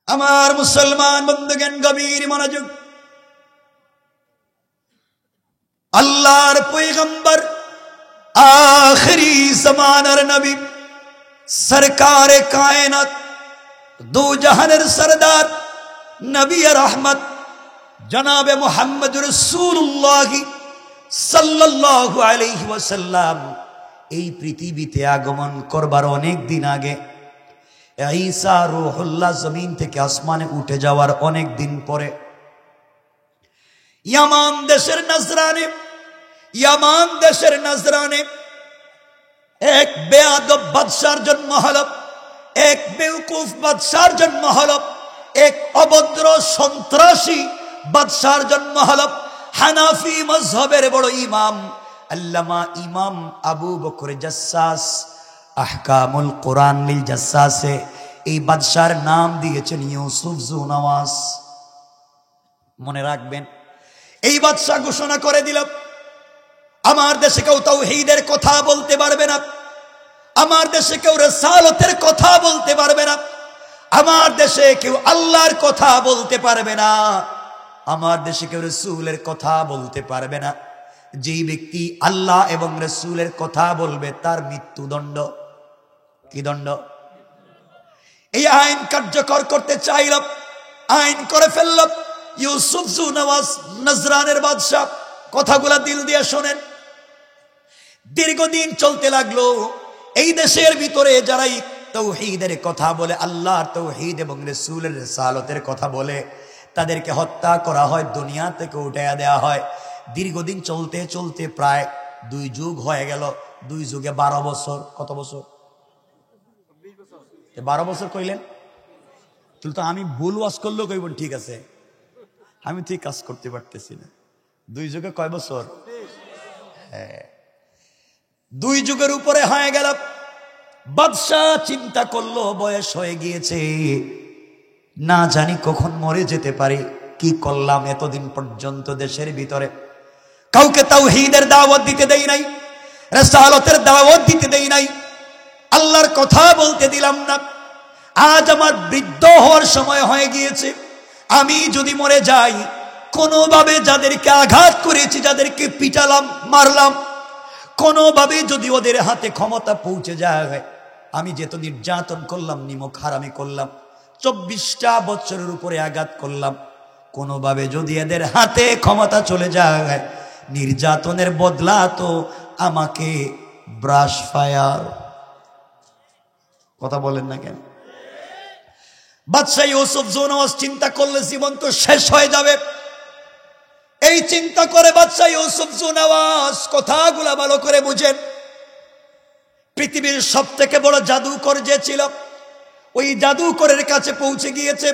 আমার মুসলমান বন্ধুগণ, গভীর মনোযোগ। আল্লাহর পয়গম্বর, আখিরি জামানার নবী, সরকারে কায়নাত, দু জাহানের সরদার, নবী রহমত জনাবে মুহাম্মদ রাসূলুল্লাহ সাল্লাল্লাহু আলাইহি ওয়াসাল্লাম এই পৃথিবীতে আগমন করবার অনেক দিন আগে, ঈসা রূহুল্লাহ জমিন থেকে আসমানে উঠে যাওয়ার অনেক দিন পরে ইয়ামান দেশের নজরানে এক বেয়াদব বাদশার জন্ম হল, এক বেওকুফ বাদশার জন্ম হল, এক অভদ্র সন্ত্রাসী বাদশার জন্ম হল। হানাফি মাযহাবের বড় ইমাম আল্লামা ইমাম আবু বকর জাসসাস আহকামুল কোরআন লিল জাসসাসে এই বাদশার নাম দিয়েছেন ইউসুফ জু নওয়াজ। মনে রাখবেন, এই বাদশা ঘোষণা করে দিল, আমার দেশে কেউ তাওহীদের কথা বলতে পারবে না, আমার দেশে কেউ রিসালাতের কথা বলতে পারবে না, আমার দেশে কেউ আল্লাহর কথা বলতে পারবে না, আমার দেশে কেউ রাসূলের কথা বলতে পারবে না। যেই ব্যক্তি আল্লাহ এবং রাসূলের কথা বলবে তার মৃত্যুদণ্ড। কি দণ্ড? এই আইন কার্যকর করতে চাইল, আইন করে ফেলল। ইউসুফ জু নওয়াজ নজরানের বাদশা কথাগুলা দিল দিয়ে শোনেন। দীর্ঘদিন চলতে লাগলো। এই দেশের ভিতরে যারাই তাওহীদের কথা বলে, আল্লাহর তাওহীদ এবং রাসূলের রিসালাতের কথা বলে, তাদেরকে হত্যা করা হয়, দুনিয়া থেকে উঠাইয়া দেওয়া হয়। দীর্ঘদিন চলতে চলতে প্রায় 2 যুগ হয়ে গেল। 2 যুগে 12 বছর। কত বছর? 12 বছর কইলেন তো আমি ভুল ওয়াজ করলেও কইবেন ঠিক আছে, আমি ঠিক কাজ করতে পারতেছি না। 2 যুগে কয় বছর? হ্যাঁ, 2 যুগের উপরে হয়ে গেল। বাদশাহ চিন্তা করলো, বয়স হয়ে গিয়েছে, না জানি কখন মরে যেতে পারি। কি করলাম? এতদিন পর্যন্ত দেশের ভিতরে কাউকে তাওহীদের দাওয়াত দিতে দেই নাই, রিসালাতের দাওয়াত দিতে দেই নাই, আল্লাহর কথা বলতে দিলাম না। আজ আমার বৃদ্ধ হওয়ার সময় হয়ে গিয়েছে। আমি যদি মরে যাই, কোনোভাবে যাদেরকে আঘাত করেছি, যাদেরকে পিটালাম, মারলাম, কোনোভাবে যদি ওদের হাতে ক্ষমতা পৌঁছে যায়, আমি যেত নির্যাতন করলাম, নিমক হারামি করলাম, 24টা বছরের উপরে আঘাত করলাম, কোনোভাবে যদি এদের হাতে ক্ষমতা চলে যায়, নির্যাতনের বদলা তো আমাকে ব্রাশ ফায়ার। কথা বলেন না কেন? বাদশা ইউসুফ জু নওয়াজ চিন্তা করলে জীবন তো শেষ হয়ে যাবে। এই চিন্তা করে বাদশা ইউসুফ জু নওয়াজ, কথাগুলা ভালো করে বুঝেন, পৃথিবীর সবথেকে বড় জাদুকর যে ছিল, ওই জাদুকরের কাছে পৌঁছে গিয়েছে।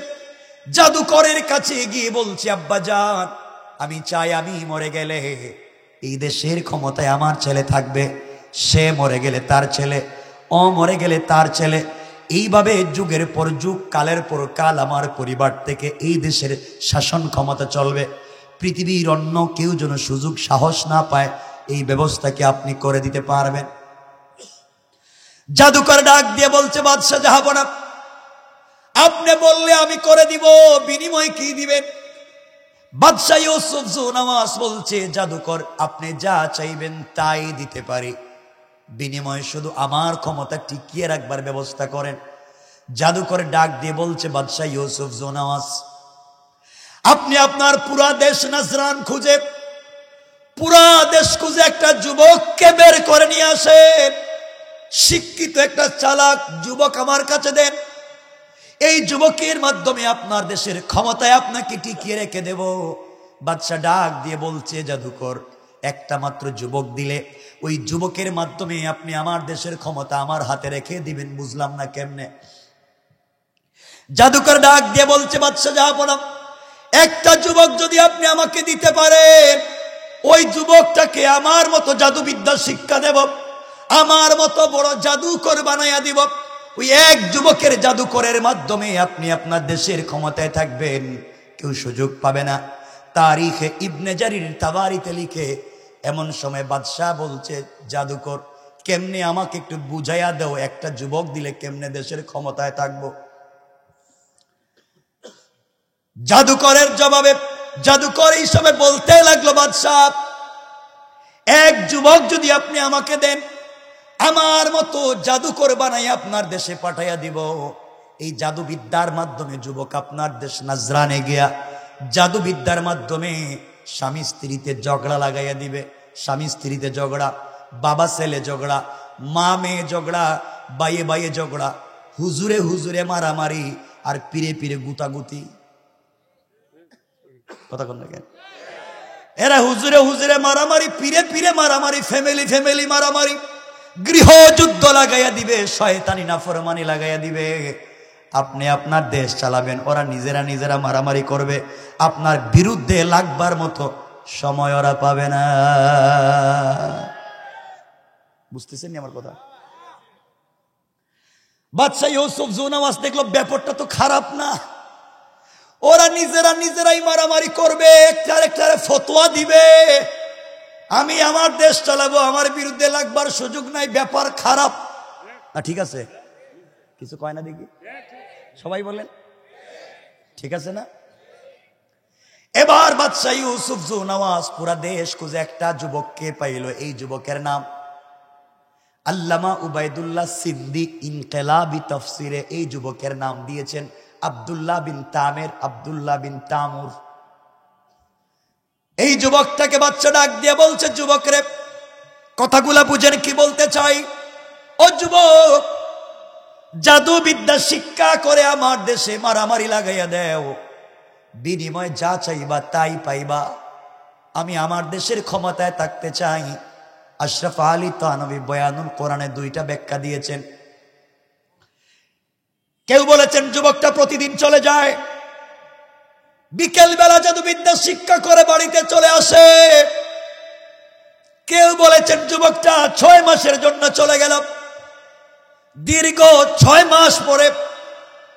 জাদুকরের কাছে গিয়ে বলছে, আব্বাজান, আমি চাই আমি মরে গেলে এই দেশের ক্ষমতায় আমার ছেলে থাকবে, সে মরে গেলে তার ছেলে, ও মরে গেলে তার ছেলে, এইভাবে যুগের পর যুগ, কালের পর কাল আমার পরিবার থেকে এই দেশের শাসন ক্ষমতা চলবে। পৃথিবীর অন্য কেউ যেন সুযোগ সাহস না পায়, এই ব্যবস্থাকে আপনি করে দিতে পারবেন? জাদুকর ডাক দিয়ে বলছে, বাদশা জাহাপনা, আপনি বললে আমি করে দিব, বিনিময় কি দিবেন? বাদশা ইউসুফ জু নওয়াজ বলছে, জাদুকর, আপনি যা চাইবেন তাই দিতে পারি, বিনিময়ে শুধু আমার ক্ষমতা টিকিয়ে রাখবার ব্যবস্থা করেন। জাদুকর ডাক দিয়ে বলছে, বাদশা ইউসুফ জু নওয়াজ, আপনি আপনার পুরা দেশ নজরান খুঁজে, পুরা দেশ খুঁজে একটা যুবককে বের করে নিয়ে আসেন, শিক্ষিত একটা চালাক যুবক আমার কাছে দেন। এই যুবকের মাধ্যমে আপনার দেশের ক্ষমতায় আপনাকে টিকিয়ে রেখে দেব। বাদশা ডাক দিয়ে বলছে, জাদুকর, একটা মাত্র যুবক দিলে ওই যুবকের মাধ্যমে আপনি আমার দেশের ক্ষমতা আমার হাতে রেখে দিবেন, বুঝলাম না কেমনে? জাদুকর ডাক দিয়ে বলছে, বাদশা জাহাপনা, একটা যুবক যদি আপনি আমাকে দিতে পারেন, ওই যুবকটাকে আমার মতো জাদুবিদ্যা শিক্ষা দেব, আমার মতো বড় জাদুকর বানাইয়া দিব। ওই এক যুবকের জাদুকরের মাধ্যমে আপনি আপনার দেশের ক্ষমতায় থাকবেন, কেউ সুযোগ পাবে না। তারিখে ইবনে জারির তাবারিতে লিখে, এমন সময় বাদশাহ বলছে, জাদুকর, কেমনে আমাকে একটু বুঝাইয়া দাও, একটা যুবক দিলে কেমনে দেশের ক্ষমতায় থাকবো? জাদুকরের জবাবে জাদুকর হিসাবে বলতে লাগলো, বাদশাহ, এক যুবক যদি আপনি আমাকে দেন, আমার মতো জাদুকর বানাই আপনার দেশে পাঠাইয়া দিব। এই জাদুবিদ্যার মাধ্যমে যুবক আপনার দেশ নাজরানে গিয়া জাদুবিদ্যার মাধ্যমে স্বামী স্ত্রীতে ঝগড়া লাগাইয়া দিবে। স্বামী স্ত্রীতে ঝগড়া, বাবা ছেলে ঝগড়া, মা মেয়ে ঝগড়া, বাইয়ে বাইয়ে ঝগড়া, হুজুরে হুজুরে মারামারি, আর পীরে পীরে গুতাগুতি। কথা কোন দেখেন, এরা হুজুরে হুজুরে মারামারি, পীরে পীরে মারামারি, ফ্যামিলি ফ্যামিলি মারামারি, গৃহযুদ্ধ লাগাইয়া দিবে, শয়তানি নাফরমানি লাগাইয়া দিবে। আপনি আপনার দেশ চালাবেন, ওরা নিজেরা নিজেরা মারামারি করবে, আপনার বিরুদ্ধে লাগবার মতো সময় ওরা পাবে না। বুঝতেছেন আমার কথা? বাদশা ইউসুফ জুনাওয়াজ দেখলো ব্যাপারটা তো খারাপ না, ওরা নিজেরা নিজেরাই মারামারি করবে, একটা একটা ফতোয়া দিবে, আমি আমার দেশ চালাবো, আমার বিরুদ্ধে লাগবার সুযোগ নাই, ব্যাপার খারাপ না। ঠিক আছে, কিছু কয় না দেখি, সবাই বলেন ঠিক আছে না? এবার বাদশা ইউসুফ জুনাওয়াজ পুরা দেশ খুঁজে একটা যুবককে পাইল। এই যুবকের নাম আল্লামা উবাইদুল্লাহ সিদ্দিক ইনকিলাবি তাফসিরে এই যুবকের নাম দিয়েছেন আব্দুল্লাহ বিন তামের, আব্দুল্লাহ বিন তামুর। এই যুবকটাকে বাচ্চা ডাক দিয়ে বলছে, যুবক রে, কথাগুলা বুঝেন কি বলতে চাই। ও যুবক, জাদু বিদ্যা শিক্ষা করে আমার দেশে মারামারি লাগাইয়া দেও, বিনিময় যা চাইবা তাই পাইবা। আমি আমার দেশের ক্ষমতায় থাকতে চাই। আশরাফ আলী থানভী বয়ানুল কোরআনে দুইটা ব্যাখ্যা দিয়েছেন। কেউ বলেছেন যুবকটা প্রতিদিন চলে যায়, বিকেল বেলা জাদুবিদ্যা শিক্ষা করে বাড়িতে চলে আসে। কেউ বলেছেন যুবকটা 6 মাসের জন্য চলে গেল। দীর্ঘ 6 মাস পরে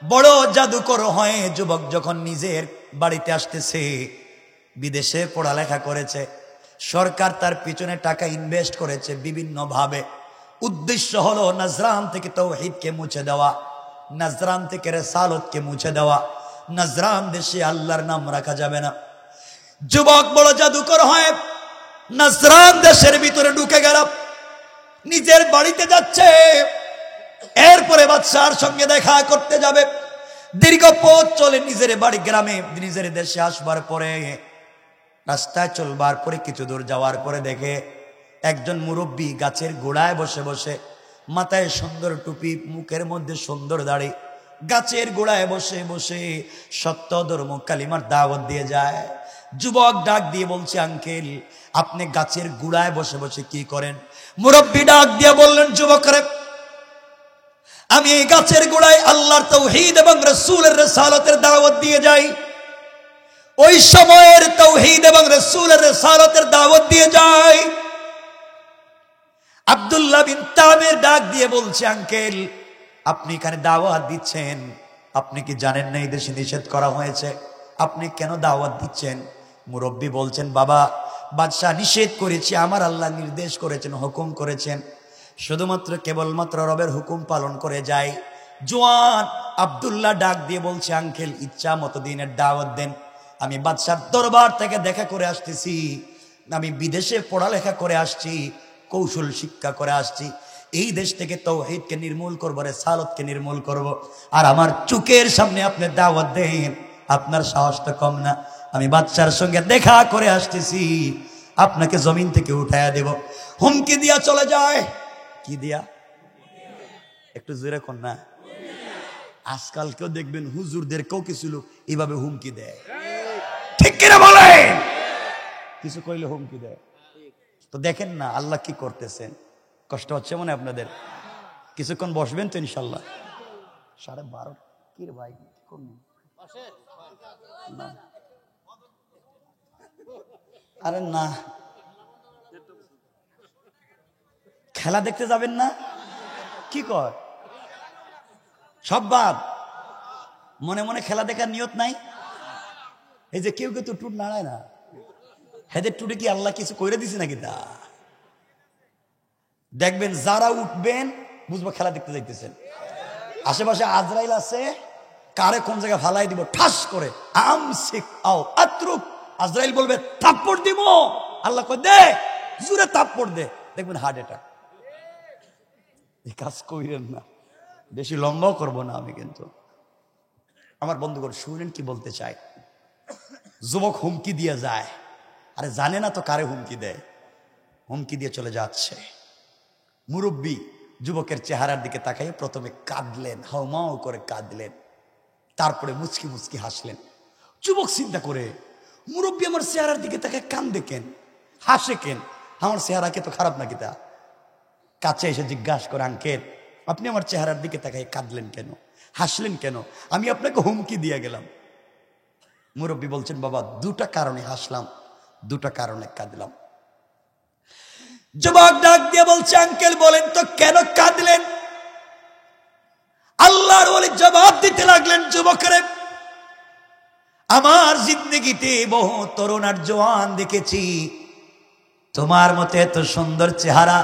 বড় জাদুকর হয়ে যুবক যখন নিজের বাড়িতে আসতেছে, বিদেশে পড়ালেখা করেছে, সরকার তার পিছনে টাকা ইনভেস্ট করেছে বিভিন্ন ভাবে। উদ্দেশ্য হলো নাজরান থেকে তাওহীদকে মুছে দেওয়া, নাজরান থেকে রিসালাতকে মুছে দেওয়া। নাজরান দেশে আল্লাহর নাম রাখা যাবে না। যুবক বড় জাদুকর হয় নাজরান দেশের ভিতরে ঢুকে গেল, নিজের বাড়িতে যাচ্ছে। এরপরে বাদশার সঙ্গে দেখা করতে যাবে। দীর্ঘ পথ চলে নিজের বাড়ি গ্রামে, নিজের দেশে আসবার পরে রাস্তায় চলবার পরে কিছু দূর যাওয়ার পরে দেখে একজন মুরব্বী গাছের গোড়ায় বসে বসে, মাথায় সুন্দর টুপি, মুখের মধ্যে সুন্দর দাড়ি, গাছের গোড়ায় বসে বসে সত্য ধর্ম কালিমার দাওয়াত দিয়ে যায়। যুবক ডাক দিয়ে বলছে, আঙ্কেল, আপনি গাছের গোড়ায় বসে বসে কি করেন? মুরব্বী ডাক দিয়ে বললেন, যুবকরে, আমি এই গাছের গোড়ায় আল্লাহর তাওহীদ এবং রাসূলের রিসালাতের দাওয়াত দিয়ে যাই। ওই সময়ের তাওহীদ এবং রাসূলের রিসালাতের দাওয়াত দিয়ে যাই। আব্দুল্লাহ বিন তামির ডাক দিয়ে বলছে, আঙ্কেল, আপনি এখানে দাওয়াত দিচ্ছেন, আপনি কি জানেন না এই দেশে নিষেধ করা হয়েছে? আপনি কেন দাওয়াত দিচ্ছেন? মুরব্বী বলছেন, বাবা, বাদশাহ নিষেধ করেছে, আমার আল্লাহ নির্দেশ করেছেন, হুকুম করেছেন, শুধুমাত্র কেবলমাত্র রবের হুকুম পালন করে যাই। জওয়ান আব্দুল্লাহ ডাক দিয়ে বলছে, আঙ্কেল, ইচ্ছা মতো দিনের দাওয়াত দেন, আমি বাদশার দরবার থেকে দেখা করে আসতেছি, আমি বিদেশে পড়ালেখা করে আসছি, কৌশল শিক্ষা করে আসছি, এই দেশ থেকে তাওহীদকে নির্মূল করবো, রিসালাতকে নির্মূল করব, আর আমার চোখের সামনে আপনি দাওয়াত দেন, আপনার সাহস তো কম না। আমি বাদশার সঙ্গে দেখা করে আসতেছি, আপনাকে জমিন থেকে উঠাইয়া দেব। হুমকি দিয়া চলে যায়। কি দিয়া? একটু জোরে কোন না। আজকাল কেউ দেখবেন হুজুরদেরকেও কিছু লোক এইভাবে হুমকি দেয়, ঠিক কিনা বলেন? কিছু কইলে হুমকি দেয়। তো দেখেন না আল্লাহ কি করতেছেন। কষ্ট হচ্ছে মনে আপনাদের? কিছুক্ষণ বসবেন তো ইনশাল্লাহ। 12:30 কি রে ভাই, আরে না, খেলা দেখতে যাবেন না? কি কর সব বাদ, মনে মনে খেলা দেখার নিয়ত নাই? এই যে কেউ কেউ তো টুট নাড়ায় না, হেদের টুটে কি আল্লাহ কিছু কইরে দিছে নাকি? তা দেখবেন যারা উঠবেন বুঝবো খেলা দেখতে যাইতেছেন। আশেপাশে আজরাইল আছে, কারে কোন জায়গায় ফালাই দিব ঠাস করে, আমসিক আও আতরুক। আজরাইল বলবে থাপ্পড় দিব, আল্লাহ কয় দে, জোরে থাপ্পড় দে, দেখবেন হার্ট অ্যাটাক। এই কাজ কইরেন না, বেশি লম্বাও করবো না আমি। কিন্তু আমার বন্ধুগণ শুনেন কি বলতে চাই। যুবক হুমকি দিয়ে যায়, আরে জানে না তো কারে হুমকি দেয়, হুমকি দিয়ে চলে যাচ্ছে। মুরব্বী যুবকের চেহারার দিকে তাকাইয়ে প্রথমে কাঁদলেন, হাউমাউ করে কাঁদলেন, তারপরে মুচকি মুচকি হাসলেন। যুবক চিন্তা করে, মুরব্বী আমার চেহারার দিকে তাকায় কান্দে কেন, হাসে কেন, আমার চেহারাকে তো খারাপ নাকি? তা কাছে এসে জিজ্ঞাসা করে, আঙ্কেল আপনি আমার চেহারার দিকে তাকায় কাঁদলেন কেন, হাসলেন কেন? আমি আপনাকে হুমকি দিয়ে গেলাম। মুরব্বী বলছেন, বাবা দুটা কারণে হাসলাম, দুটা কারণে কাঁদলাম। যুবক ডাক দিয়ে বলছে, আঙ্কেল বলেন তো কেন কাঁদলেন? আল্লাহর ওলি জবাব দিতে লাগলেন, যুবকরে আমার জিন্দগিতে বহু তরুণ আর জওয়ান দেখেছি, তোমার মতো এত সুন্দর চেহারা,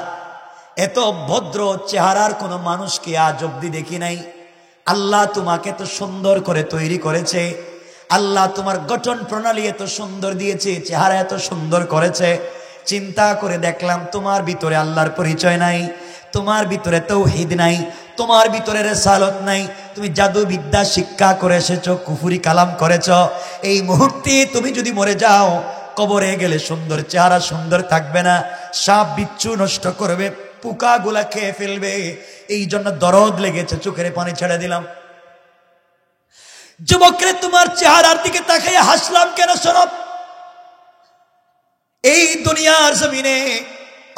এত ভদ্র চেহারার কোনো মানুষকে আজ অব্দি দেখি নাই। আল্লাহ তোমাকে এত সুন্দর করে তৈরি করেছে, আল্লাহ তোমার গঠন প্রণালী এত সুন্দর দিয়েছে, চেহারা এত সুন্দর করেছে। চিন্তা করে দেখলাম তোমার ভিতরে আল্লাহর পরিচয় নাই, তোমার ভিতরে তাওহীদ নাই, তোমার ভিতরে রিসালাত নাই। তুমি জাদু বিদ্যা শিক্ষা করে এসেছো, কুফরি কালাম করেছো। এই মুহূর্তে তুমি যদি মরে যাও, কবরে গেলে সুন্দর চেহারা সুন্দর থাকবে না, সাপ বিচ্ছু নষ্ট করবে, পোকাগুলা খেয়ে ফেলবে। এই জন্য দরদ লেগেছে, চোখের পানি ছেড়ে দিলাম। যুবকরে তোমার চেহারার দিকে তাকিয়ে হাসলাম কেন? শোনো, এই দুনিয়ার জমিনে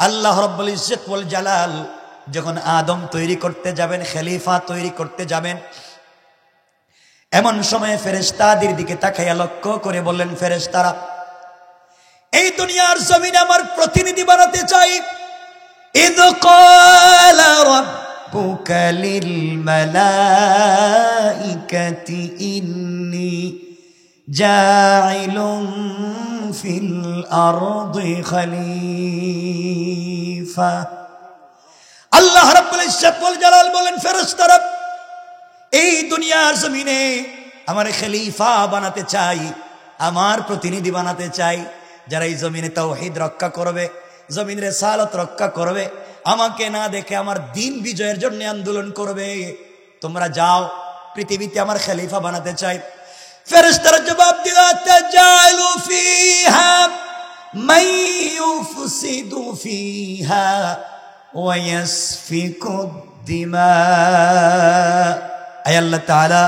আল্লাহ রাব্বুল ইজ্জত ওয়াল জালাল যখন আদম তৈরি করতে যাবেন, খলিফা তৈরি করতে যাবেন, এমন সময় ফেরেশতাদের দিকে তাকাইয়া লক্ষ্য করে বললেন, ফেরেশতারা এই দুনিয়ার জমিনে আমার প্রতিনিধি বানাতে চাই। ইয ক্বালা রাব্বুকা লিল মালাইকাতি ইন্নী জাইলুন ফিল আরদি খলিফা। আল্লাহ রাব্বুল ইজ্জত ওয়াল জালাল বলেন, ফেরেশতারা এই দুনিয়ার জমিনে আমার খলিফা বানাতে চাই, আমার প্রতিনিধি বানাতে চাই, যারা এই জমিনে তাওহীদ রক্ষা করবে, জমিনের রিসালাত রক্ষা করবে, আমাকে না দেখে আমার দ্বীন বিজয়ের জন্য আন্দোলন করবে। তোমরা যাও, পৃথিবীতে আমার খলিফা বানাতে চাই। ফেরেশতারা জবাব দিল, তাজালু ফিহা মান ইউফসিদু ফিহা ওয়া ইয়াসফিকু দিমা। আয় আল্লাহ তাআলা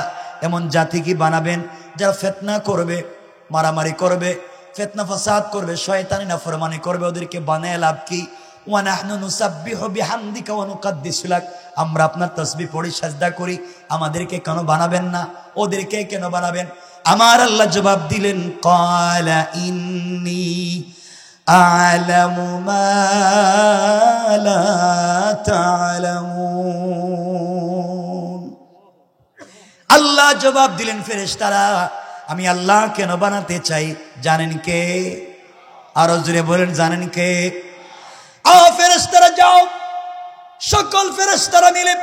এমন জাতি কি বানাবেন যারা ফিতনা করবে, মারামারি করবে, ফিতনা ফাসাদ করবে, শয়তানি নাফরমানি করবে? ওদেরকে বানায় লাভ কি? ওয়া নাহনু নুসাব্বিহু বিহামদিকা ওয়া নুকদ্দিসু লাক, আমরা আপনার তাসবিহ পড়ি, সাজদা করি, আমাদেরকে কেন বানাবেন না? ওদেরকে কেন বানাবেন? আমার আল্লাহ জবাব দিলেন, ক্বালা ইন্নী আ'লামু মা লা তা'লামুন। আল্লাহ জবাব দিলেন, ফেরেশতারা আমি আল্লাহ কেন বানাতে চাই জানেন কে? আরো জোরে বলেন, জানেন কে? ফেরেশতারা যাও, সকল ফেরেশতারা মিলে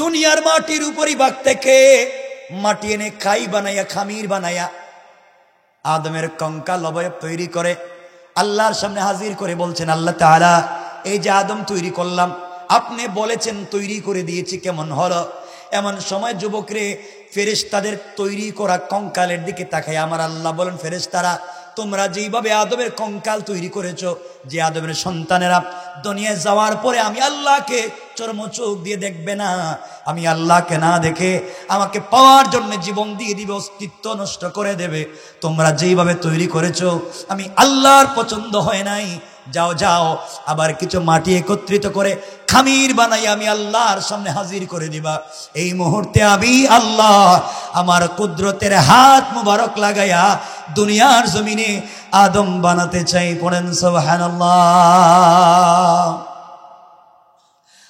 দুনিয়ার মাটির উপরই ভাগ থেকে মাটি এনে খাই বানাইয়া, খামির বানাইয়া আদমের কঙ্কাল অবয়ব তৈরি করে আল্লাহর সামনে হাজির করে বলছেন, আল্লাহ তাআলা এই যে আদম তৈরি করলাম, আপনি বলেছেন তৈরি করে দিয়েছি, কেমন হলো? এমন সময় যুবকরে ফেরেশতাদের তৈরি করা কঙ্কালের দিকে তাকায় আমার আল্লাহ বলেন, ফেরেশতারা তোমরা যেইভাবে আদমের কঙ্কাল তৈরি করেছো, যে আদমের সন্তানেরা দুনিয়ায় যাওয়ার পরে আমি আল্লাহকে চর্মচোখ দিয়ে দেখবে না, আমি আল্লাহকে না দেখে আমাকে পাওয়ার জন্য জীবন দিয়ে দিবে, অস্তিত্ব নষ্ট করে দেবে। তোমরা যেইভাবে তৈরি করেছো আমি আল্লাহর পছন্দ হয় নাই। যাও যাও, আবার কিছু মাটি একত্রিত করে খামির বানাই আমি আল্লাহর সামনে হাজির করে দিবা। এই মুহূর্তে আমি আল্লাহ আমার কুদরতের হাত মুবারক লাগাইয়া দুনিয়ার জমিনে আদম বানাতে চাই। পড়েন সুবহানাল্লাহ।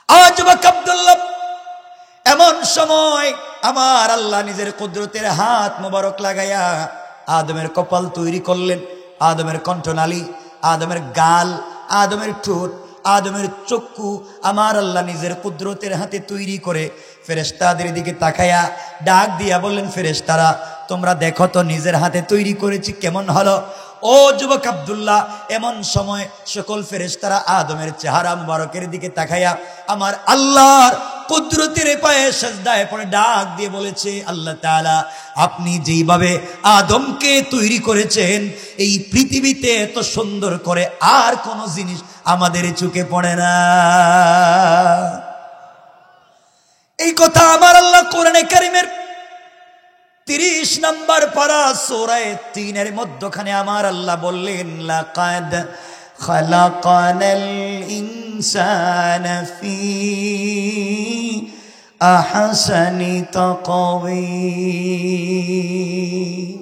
আজ আব্দুল্লাহ এমন সময় আমার আল্লাহ নিজের কুদরতের হাত মুবারক লাগাইয়া আদমের কপাল তৈরি করলেন, আদমের কণ্ঠনালী, আদমের গাল, আদমের ঠোঁট, আদমের চক্ষু আমার আল্লাহ নিজের কুদরতের হাতে তৈরি করে ফেরেশতাদের দিকে তাকায়া ডাক দিয়া বললেন, ফেরেশতারা তোমরা দেখো তো নিজের হাতে তৈরি করেছি কেমন হলো। ও যুবক আব্দুল্লাহ, এমন সময় সকল ফেরেশতারা আদমের চেহারা মুবারকের দিকে তাকায়া আমার আল্লাহর কুদরতের পায়ে সিজদায় পড়ে ডাক দিয়ে বলেছে, আল্লাহ তাআলা আপনি যেইভাবে আদমকে তৈরি করেছেন এই পৃথিবীতে এত সুন্দর করে আর কোন জিনিস আমাদের চোখে পড়ে না। এই কথা আমার আল্লাহ কোরআনে কারীমের 30 নম্বর পারা সূরা 3 এর মধ্যখানে আমার আল্লাহ বললেন, লাকাদ খালাকানাল ইনসানা ফি আহসানি তাকওয়িম।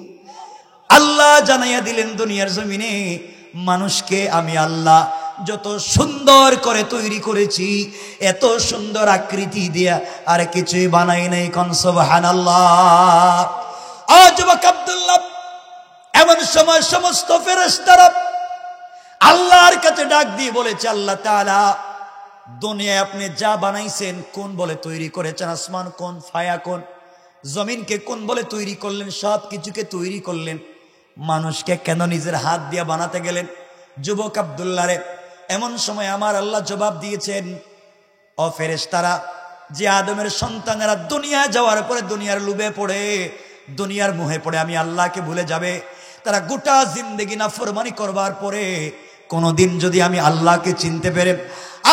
আল্লাহ জানাইয়া দিলেন দুনিয়ার জমিনে মানুষকে আমি আল্লাহ যত সুন্দর করে তৈরি করেছি, এত সুন্দর আকৃতি দিয়া আর কিছুই বানাই নাই। কোন সুবহানাল্লাহ। যুবক আব্দুল্লাহ, এমন সময় সমস্ত ফেরেশতারা আল্লাহর কাছে ডাক দিয়ে বলেছে, আল্লাহ তাআলা দুনিয়ায় আপনি যা বানাইছেন কোন বলে তৈরি করেছেন? আসমান কোন, ফায়া কোন, জমিনকে কোন বলে তৈরি করলেন? সব কিছুকে তৈরি করলেন, মানুষকে কেন নিজের হাত দিয়ে বানাতে গেলেন? যুবক আব্দুল্লাহ রে, এমন সময় আমার আল্লাহ জবাব দিয়েছেন, ও ফেরেশতারা, যে আদমের সন্তানেরা দুনিয়ায় যাওয়ার পরে দুনিয়ার লোভে পড়ে, দুনিয়ার মোহে পড়ে আমি আল্লাহকে ভুলে যাবে, তারা গোটা জিন্দেগি নাফরমানি করবার পরে কোনদিন যদি আমি আল্লাহকে চিনতে পেরে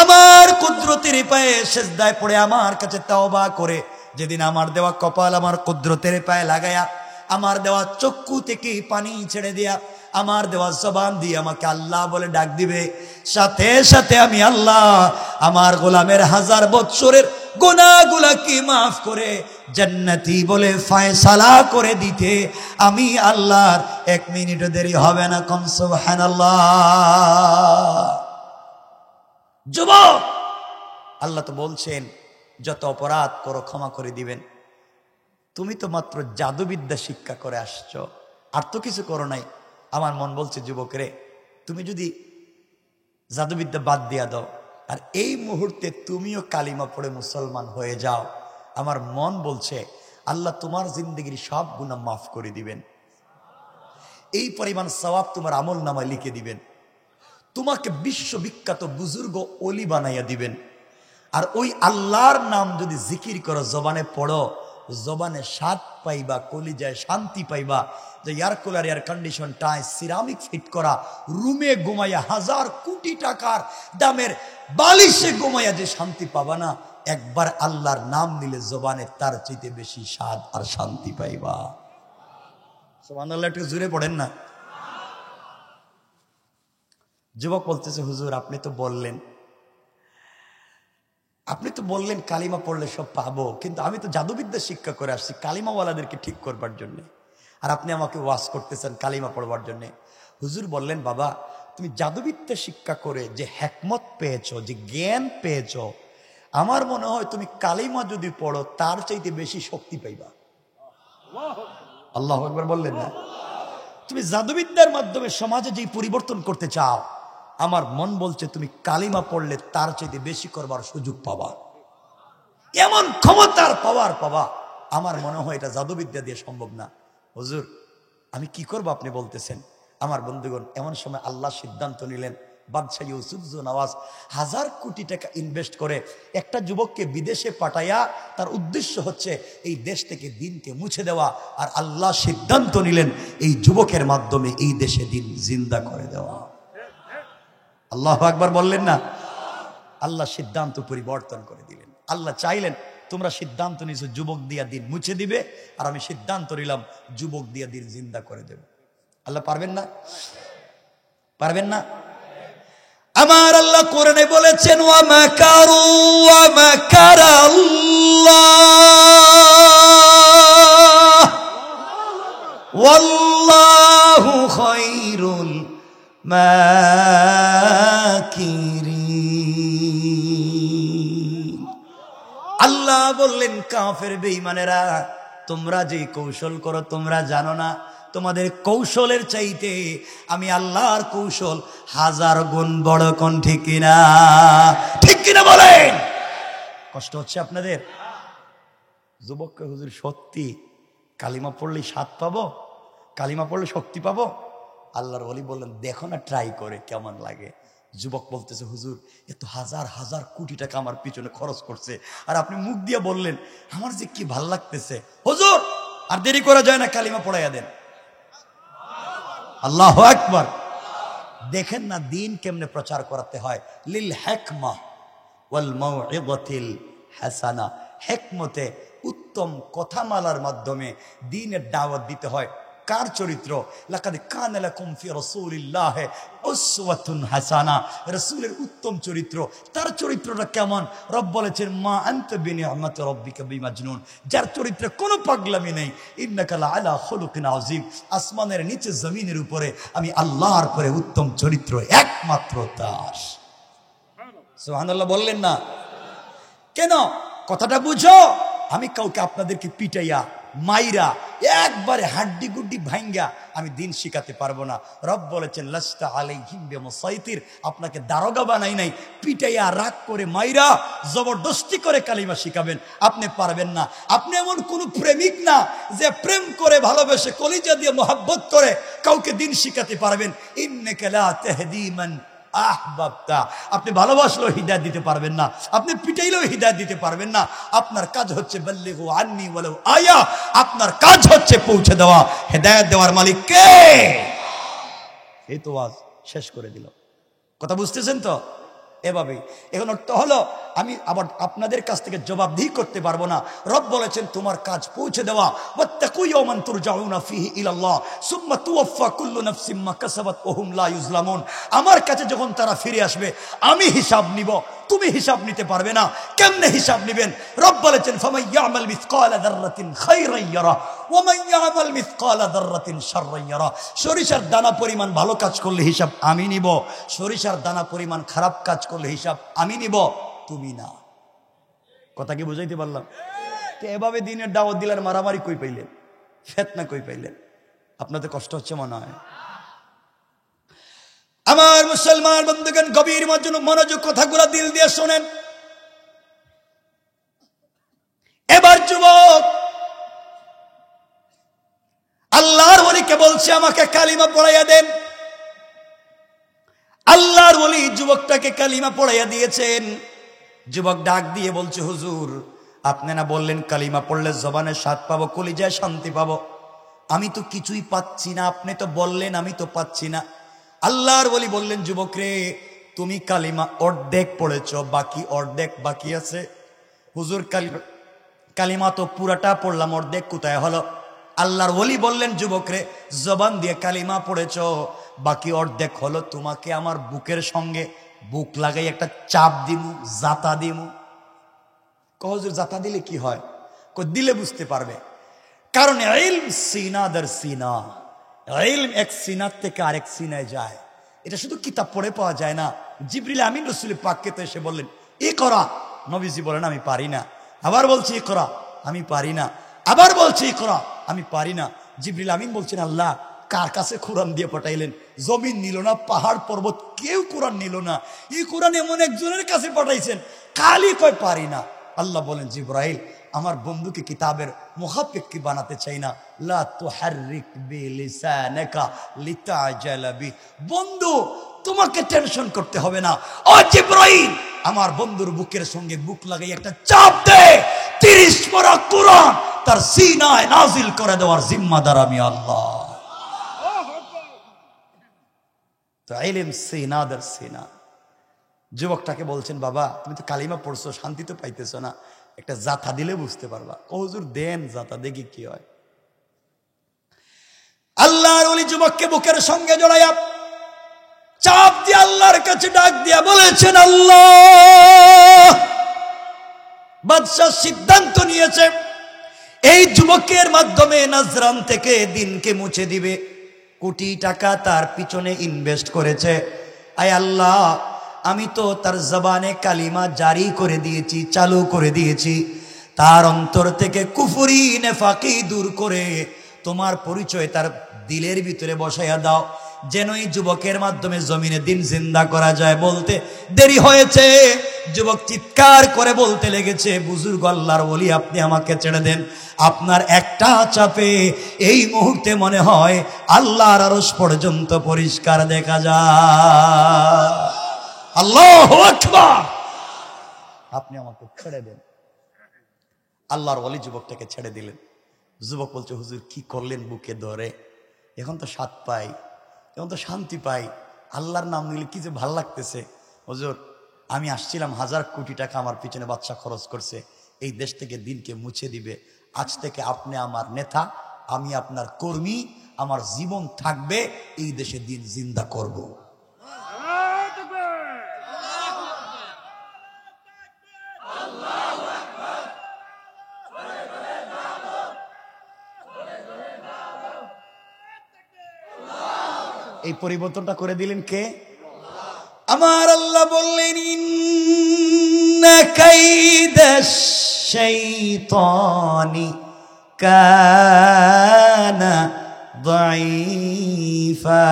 আমার কুদরতের পায়ে সিজদায় পড়ে আমার কাছে তাওবা করে, যেদিন আমার দেওয়া কপাল আমার কুদরতের পায়ে লাগায়া, আমার দেওয়া চক্ষু থেকে পানি ছেড়ে দিয়া, আমার দেওয়া জবান দিয়ে আমাকে আল্লাহ বলে ডাক দিবে, সাথে সাথে আমি আল্লাহ আমার গোলামের 1000 বছরের গুনাহগুলোকে মাফ করে জান্নাতি বলে ফয়সালা করে দিতে আমি আল্লাহর 1 মিনিটও দেরি হবে না। কোন সুবহানাল্লাহ। যুবক, আল্লাহ তো বলছেন যত অপরাধ করো ক্ষমা করে দিবেন। তুমি তো মাত্র জাদুবিদ্যা শিক্ষা করে আসছো, আর তো কিছু করো নাই। আমার মন বলছে, যুবকরে তুমি যদি জাদুবিদ্যা বাদ দিয়া দাও আর এই মুহূর্তে তুমিও কালিমা পড়ে মুসলমান হয়ে যাও, আমার মন বলছে আল্লাহ তোমার জিন্দগির সব গুনাহ মাফ করে দিবেন, এই পরিমাণ সওয়াব তোমার আমল নামায় লিখে দিবেন, তোমাকে বিশ্ববিখ্যাত বুজুর্গ ওলি বানাইয়া দিবেন। আর ওই আল্লাহর নাম যদি জিকির করো, জবানে পড়ো, জবানে স্বাদ পাইবা, কলিজায় শান্তি পাইবা। যে এয়ার কুলার, এয়ার কন্ডিশন, টাইস, সিরামিক ফিট করা রুমে ঘুমাইয়া 1000 কোটি টাকার দামের বালিশে ঘুমাইয়া যে শান্তি পাবা না, একবার আল্লাহর নাম নিলে জবানে তার চাইতে বেশি স্বাদ আর শান্তি পাইবা। সুবহানাল্লাহ। একটু জোরে পড়েন না। যুবক বলতেছে, হুজুর আপনি তো বললেন কালিমা পড়লে সব পাবো, কিন্তু আমি তো জাদুবিদ্যা শিক্ষা করে আসছি কালিমাওয়ালাদেরকে ঠিক করবার জন্য, আর আপনি আমাকে ওয়াজ করতেছেন কালিমা পড়বার জন্য। হুজুর বললেন, বাবা তুমি জাদুবিদ্যা শিক্ষা করে যে হিকমত পেয়েছো, যে জ্ঞান পেয়েছো, আমার মনে হয় তুমি কালিমা যদি পড়ো তার চাইতে বেশি শক্তি পাইবা। আল্লাহু আকবার বললেন না? তুমি জাদুবিদ্যার মাধ্যমে সমাজে যে পরিবর্তন করতে চাও, আমার মন বলছে তুমি কালিমা পড়লে তার চাইতে বেশি করবার সুযোগ পাবা, এমন ক্ষমতার পাওয়ার পাবা। আমার মনে হয় এটা জাদুবিদ্যা দিয়ে সম্ভব না। হুজুর আমি কি করব আপনি বলতেছেন? আমার বন্ধুগণ, এমন সময় আল্লাহ সিদ্ধান্ত নিলেন, বাদশাহ ইউসুফ নওয়াজ 1000 কোটি টাকা ইনভেস্ট করে একটা যুবককে বিদেশে পাঠাইয়া তার উদ্দেশ্য হচ্ছে এই দেশ থেকে দিনকে মুছে দেওয়া, আর আল্লাহ সিদ্ধান্ত নিলেন এই যুবকের মাধ্যমে এই দেশে দিন জিন্দা করে দেওয়া। আল্লাহু আকবার বললেন না? আল্লাহ সিদ্ধান্ত পরিবর্তন করে দিলেন। আল্লাহ চাইলেন তোমরা সিদ্ধান্ত নিয়েছো যুবক দিয়া দিন মুছে দিবে, আর আমি সিদ্ধান্ত নিলাম যুবক দিয়া দিন জিন্দা করে দেব। আল্লাহ পারবেন না? পারবেন না? আমার আল্লাহ কোরআনে বলেছেন, ওয়া মাকারু ওয়া মাকারাল্লাহ ওয়াল্লাহু খায়রুল মাকিরিন। আল্লাহ বললেন, কাফের বেঈমানেরা তোমরা যে কৌশল করো তোমরা জানো না, তোমাদের কৌশলের চাইতে আমি আল্লাহর কৌশল 1000 গুণ বড়। কোন ঠিক কিনা? ঠিক কিনা বলেন? কষ্ট হচ্ছে আপনাদের? যুবককে হুজুর সত্যি কালিমা পড়লেই স্বাদ পাবো, কালিমা পড়লে শক্তি পাবো? আল্লাহর ওলি বললেন দেখো না ট্রাই করে কেমন লাগে। যুবক বলতেছে হুজুর এত হাজার হাজার কোটি টাকা আমার পিছনে খরচ করছে, আর আপনি মুখ দিয়ে বললেন আমার যে কি ভাল লাগতেছে। হুজুর আর দেরি করা যায় না, কালিমা পড়াইয়া দেন। আল্লাহু আকবার। দেখেন না দিন কেমনে প্রচার করাতে হয়। লিল হিকমা ওয়াল মাউইযাতিল হাসানা, হিকমতে উত্তম কথামালার মাধ্যমে দ্বীনের দাওয়াত দিতে হয়। কার চরিত্র? লাকাদ কানা লাকুম ফি রাসূলিল্লাহি উসওয়াতুন হাসানা, রাসূলের উত্তম চরিত্র। তার চরিত্রটা কেমন? রব বলেছেন মা আনতা বিনিআমাতি রাব্বিকা বিমাজনুন, যার চরিত্রে কোনো পাগলামি নেই। ইন্নাকা লাআলা খুলুকিন আযীম, আসমানের নিচে জমিনের উপরে আমি আল্লাহর পরে উত্তম চরিত্র একমাত্র তার। সুবহানাল্লাহ বললেন না কেন? কথাটা বুঝো। আমি কাউকে আপনাদেরকে পিটাইয়া মাইরা একবারে হাড্ডি গুড্ডি ভাঙ্গা আমি দিন শিখাতে পারবো না। রব বলেছেন লাস্তা আলাইহিম বিমুসাইতির, আপনাকে দারোগা বানাই নাই পিটাইয়া রাগ করে মাইরা জবরদস্তি করে কালিমা শিখাবেন, আপনি পারবেন না। আপনি এমন কোন প্রেমিক না যে প্রেম করে ভালোবেসে কলিজা দিয়ে মোহাব্বত করে কাউকে দিন শিখাতে পারবেন। ইন্নাকা লা তাহদি মান আহবাবতা, আপনি ভালোবাসলেও হিদায়াত দিতে পারবেন না, আপনি পিটাইলেও হিদায়াত দিতে পারবেন না। আপনার কাজ হচ্ছে বাল্লিগু আন্নি ওয়ালাউ আয়া, আপনার কাজ হচ্ছে পৌঁছে দেওয়া। হিদায়াত দেওয়ার মালিক কে? এই তো আজ শেষ করে দিল। কথা বুঝতেছেন তো? এভাবেই এখন অর্থ হলো আমি আবার আপনাদের কাছ থেকে জবাবদিহি করতে পারবো না। রব বলেছেন তোমার কাজ পৌঁছে দেওয়া। ওয়াত্তাকু ইয়াওমান তুরজাউনা ফীহি ইলাল্লাহ সুম্মা তুওয়াফা কুল্লু নাফসিম মা কাসাবাত ওয়া হুম লা ইউজলামুন, আমার কাছে যখন তারা ফিরে আসবে আমি হিসাব নিব, তুমি হিসাব নিতে পারবে না। কেমনে হিসাব নেবেন? রব বলেছেন ফামান ইয়ামাল মিসকালা যাররাতিন খায়রান ইয়ারা ওয়া মান ইয়ামাল মিসকালা যাররাতিন শাররান ইয়ারা, সরিষার দানা পরিমাণ ভালো কাজ করলে হিসাব আমি নিব, সরিষার দানা পরিমাণ খারাপ কাজ করলে হিসাব আমি নিব, তুমি না। কথা কি বুঝাইতে পারলাম? তো এভাবে দিনের দাওয়াত দিলেন, মারামারি কই পাইলেন, ফিতনা কই পাইলেন? আপনাদের কষ্ট হচ্ছে মনে হয়? আমার মুসলমান বন্ধুগণ গভীর মনোযোগ কথাগুলো দিল দিয়ে শোনেন। এবার যুবক আল্লাহর ওলিকে বলছে আমাকে কালিমা পড়াইয়া দেন। আল্লাহর ওলি যুবকটাকে কালিমা পড়াইয়া দিয়েছেন। যুবক ডাক দিয়ে বলছে হুজুর আপনি না বললেন কালিমা পড়লে জবানে স্বাদ পাবো, কলিজায় শান্তি পাবো, আমি তো কিছুই পাচ্ছি না, আপনি তো বললেন আমি তো পাচ্ছি না। আল্লাহর ওলি বললেন যুবক রে তুমি কালিমা অর্ধেক পড়েছো, বাকি অর্ধেক বাকি আছে। হুজুর কালিমা তো পুরাটা পড়লাম, অর্ধেক কোথায় হলো? আল্লাহর ওলি বললেন যুবক রে জবান দিয়ে কালিমা পড়েছো, বাকি অর্ধেক হলো। তোমাকে আমার বুকের সঙ্গে বুক লাগাই একটা চাপ দিমু, জাতা দিমু। হুজুর জাতা দিলে কি হয়? দিলে বুঝতে পারবে, কারণ ইলম সিনা দের সিনা, ইলম এক সিনার থেকে আরেক সিনায় যায়। এটা শুধু কিতাব পড়ে পাওয়া যায় না। জিবরিল আমিন রাসূল পাককে তো এসে বললেন ইকরা, নবীজি বলেন আমি পারি না। আবার বলছি ইকরা, আমি পারি না। আবার বলছি ইকরা, আমি পারি না। জিবরিল আমিন বলছেন আল্লাহ কার কাছে কোরআন দিয়ে পাঠাইলেন? জমিন নিল না, পাহাড় পর্বত কেউ কোরআন নিল না, এই কোরআন এমন একজনের কাছে পাঠাইছেন, খালি কয় পারি না। আল্লাহ বলেন জিবরাইল আমার বন্ধুকে কিতাবের মুহাফিক কি বানাতে চাই না, লা তুহাররিক বিলিসানাকা লিতাজালা বি, বন্ধু তোমাকে টেনশন করতে হবে না। ও জিবরাইল আমার বন্ধুর বুকের সঙ্গে বুক লাগাই একটা চাপ দে, 30 পারা কোরআন তার সিনায় নাজিল করে দেওয়ার জিম্মাদার আমি আল্লাহ। তো ইলম সিনাদের সিনা। যুবকটাকে বলছেন বাবা তুমি তো কালিমা পড়ছো, শান্তি তো পাইতেছো না, একটা জাথা দিলে বুঝতে পারবা। ও হুজুর দেন জাথা, দেখি কি হয়। আল্লাহর ওলি যুবককে বুকের সঙ্গে জড়াইয়া চাপ দিয়ে আল্লাহর কাছে ডাক দিয়া বলেছেন আল্লাহ বাদশাহ সিদ্ধান্ত নিয়েছে এই যুবকের মাধ্যমে নাজরান থেকে দিনকে মুছে দিবে। কোটি টাকা তার পিছনে ইনভেস্ট করেছে। আয় আল্লাহ আমি তো তার জবানে কালিমা জারি করে দিয়েছি, চালু করে দিয়েছি, তার অন্তর থেকে কুফরি নেফাকি দূর করে তোমার পরিচয় তার দিলের ভিতরে বসাইয়া দাও, যেন এই যুবকের মাধ্যমে জমিনে দিন জিন্দা করা যায়। বলতে দেরি হয়েছে, যুবক চিৎকার করে বলতে লেগেছে, বুজুর্গ আল্লাহর ওলি, আপনি আমাকে ছেড়ে দেন। আপনার একটা চাপে এই মুহূর্তে মনে হয় আল্লাহর আরশ পর্যন্ত পরিষ্কার দেখা যায়। আল্লাহু আকবার, আপনি আমাকে ছেড়ে দেন। আল্লাহর ওলি যুবকটাকে ছেড়ে দিলেন। যুবক বলছে, হুজুর কি করলেন বুকে ধরে, এখন তো স্বাদ পাই, এখন তো শান্তি পাই, আল্লাহর নাম নিলে কি যে ভাল লাগতেছে। হুজুর আমি আসছিলাম, 1000 কোটি টাকা আমার পিছনে বাদশা খরচ করছে, এই দেশ থেকে দিনকে মুছে দিবে। আজ থেকে আপনি আমার নেতা, আমি আপনার কর্মী, আমার জীবন থাকবে এই দেশে দিন জিন্দা করব। এই পরিবর্তনটা করে দিলেন কে? আমার আল্লাহ বললেন, ইন্না কাইদাশ শাইতানি কানা দাঈফা।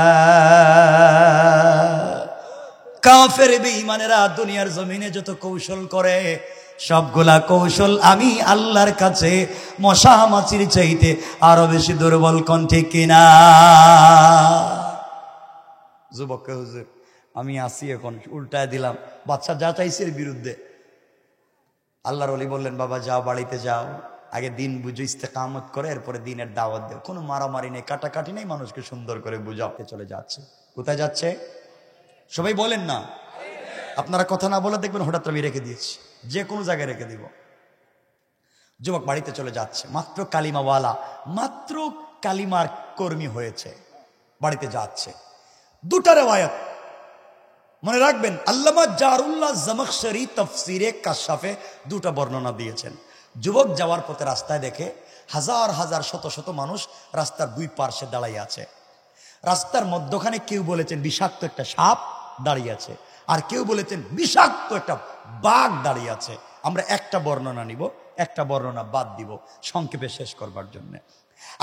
কাফের বেঈমানেরা দুনিয়ার জমিনে যত কৌশল করে, সবগুলা কৌশল আমি আল্লাহর কাছে মশা মাছির চাইতে আরো বেশি দুর্বল। কোন ঠিক কিনা? যুবককে, হুজুর আমি আসি, এখন উল্টায় দিলাম, বাচ্চা যা চাইছে এর বিরুদ্ধে। আল্লাহর ওলি বললেন, বাবা যাও, বাড়িতে যাও, আগে দিন বুঝো, ইস্তেকামত করে, এরপরে দিনের দাওয়াত দেও। কোনো মারামারি নেই, কাটাকাটি নেই, মানুষকে সুন্দর করে বুঝাও। চলে যাচ্ছে। কোথায় যাচ্ছে সবাই বলেন না? আপনারা কথা না বলে দেখবেন হঠাৎ আমি রেখে দিয়েছি, যে কোনো জায়গায় রেখে দিব। যুবক বাড়িতে চলে যাচ্ছে, মাত্র কালিমাওয়ালা, মাত্র কালিমার কর্মী হয়েছে, বাড়িতে যাচ্ছে। দুটা রিওয়ায়াত মনে রাখবেন, আল্লামা জারুল্লাহ জামাখশরী তাফসীরে কাশফে দুটা বর্ণনা দিয়েছেন। যুবক যাওয়ার পথে রাস্তায় দেখে হাজার হাজার শত শত মানুষ রাস্তার দুই পার্শ্বে দাঁড়িয়ে আছে। রাস্তার মধ্যখানে কেউ বলেছেন বিষাক্ত একটা সাপ দাঁড়িয়ে আছে, আর কেউ বলেছেন বিষাক্ত একটা বাঘ দাঁড়িয়ে আছে। আমরা একটা বর্ণনা নিব, একটা বর্ণনা বাদ দিব সংক্ষেপে শেষ করবার জন্য।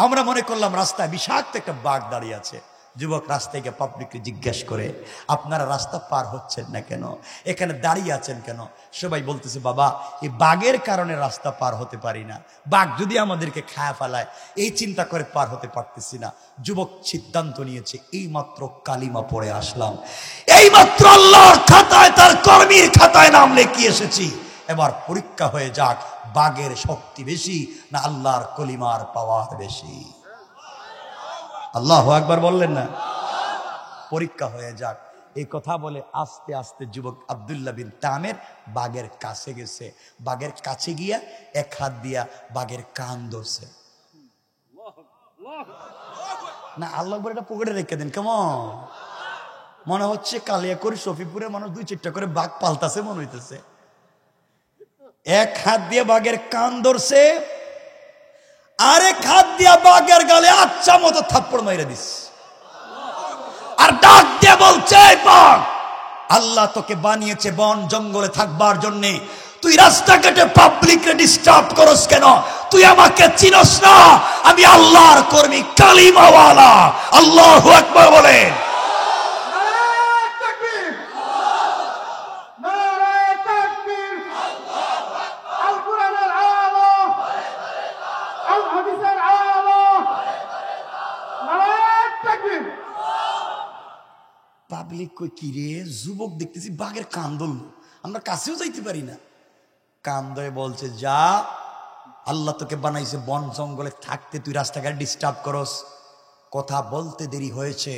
আমরা মনে করলাম রাস্তায় বিষাক্ত একটা বাঘ দাঁড়িয়ে আছে। যুবক রাস্তায় গিয়ে পাবলিককে জিজ্ঞাসা করে, আপনারা রাস্তা পার হচ্ছেন না কেন, এখানে দাঁড়িয়ে আছেন কেন? সবাই বলতেছে, বাবা এই বাঘের কারণে রাস্তা পার হতে পারি না, বাঘ যদি আমাদেরকে খায়া ফেলায় এই চিন্তা করে পার হতে পারতেছি না। যুবক সিদ্ধান্ত নিয়েছে, এই মাত্র কালিমা পড়ে আসলাম, এই মাত্র আল্লাহর খাতায় তার কর্মীর খাতায় নাম লিখে এসেছি, এবার পরীক্ষা হয়ে যাক বাঘের শক্তি বেশি না আল্লাহর কলিমার পাওয়ার বেশি। আল্লাহু আকবার বললেন না? পরীক্ষা হয়ে যাক। এই কথা বলে আস্তে আস্তে যুবক আব্দুল্লাহ বিন তামের বাঘের কাছে গেছে। বাঘের কাছে গিয়া এক হাত দিয়া বাঘের কান ধরছে। না আল্লাহ এটা পকেটে রেখে দেন, কেমন মনে হচ্ছে কালিয়াকৈর শফিপুরে মানুষ 2-4টা করে বাঘ পাল্টাছে মনে হইতেছে। এক হাত দিয়ে বাঘের কান ধরছে, আরেক হাত দিয়া বাঘের গালে আচ্ছা মতো থাপ্পড় মাইরা দিস, আর ডাক দিয়ে বলছে, বাঘ আল্লাহ তোকে বানিয়েছে বন জঙ্গলে থাকবার জন্যে, তুই রাস্তাঘাটে পাবলিককে ডিস্টার্ব করস কেন? তুই আমাকে চিনস না? আমি আল্লাহর কর্মী, কালিমাওয়ালা। আল্লাহু আকবার বলেন। পাবলিক কই কি রে, যুবক দেখতেছি বাঘের কান ধরল, আমরা কাছেও যাইতে পারি না। কান ধরে বলছে, যা আল্লাহ তোকে বানাইছে বন জঙ্গলে থাকতে, তুই রাস্তাঘাট ডিস্টার্ব করস। কথা বলতে দেরি হয়েছে,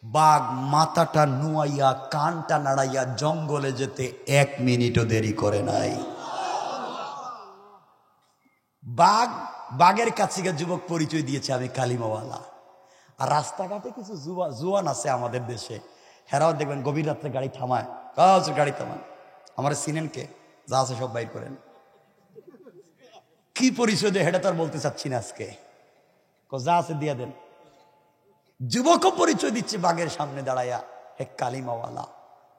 বাঘ মাথাটা নুয়াইয়া কানটা নাড়াইয়া জঙ্গলে যেতে 1 মিনিটও দেরি করে নাই। বাঘের কাছে গিয়ে যুবক পরিচয় দিয়েছে, আমি কালিমাওয়ালা। আর রাস্তাঘাটে কিছু জুয়ান আছে আমাদের দেশে, হেরাও দেখবেন গভীর রাত্রে গাড়ি থামায়, গাড়ি থামায়, আমার চিনেন কে? যা আছে সব বাইর করেন। কি পরিচয় দেয় হেটা তো আর বলতে চাচ্ছি না আজকে, যা আছে দিয়া দেন। যুবকও পরিচয় দিচ্ছে বাঘের সামনে দাঁড়াইয়া, হে কালিমাওয়ালা।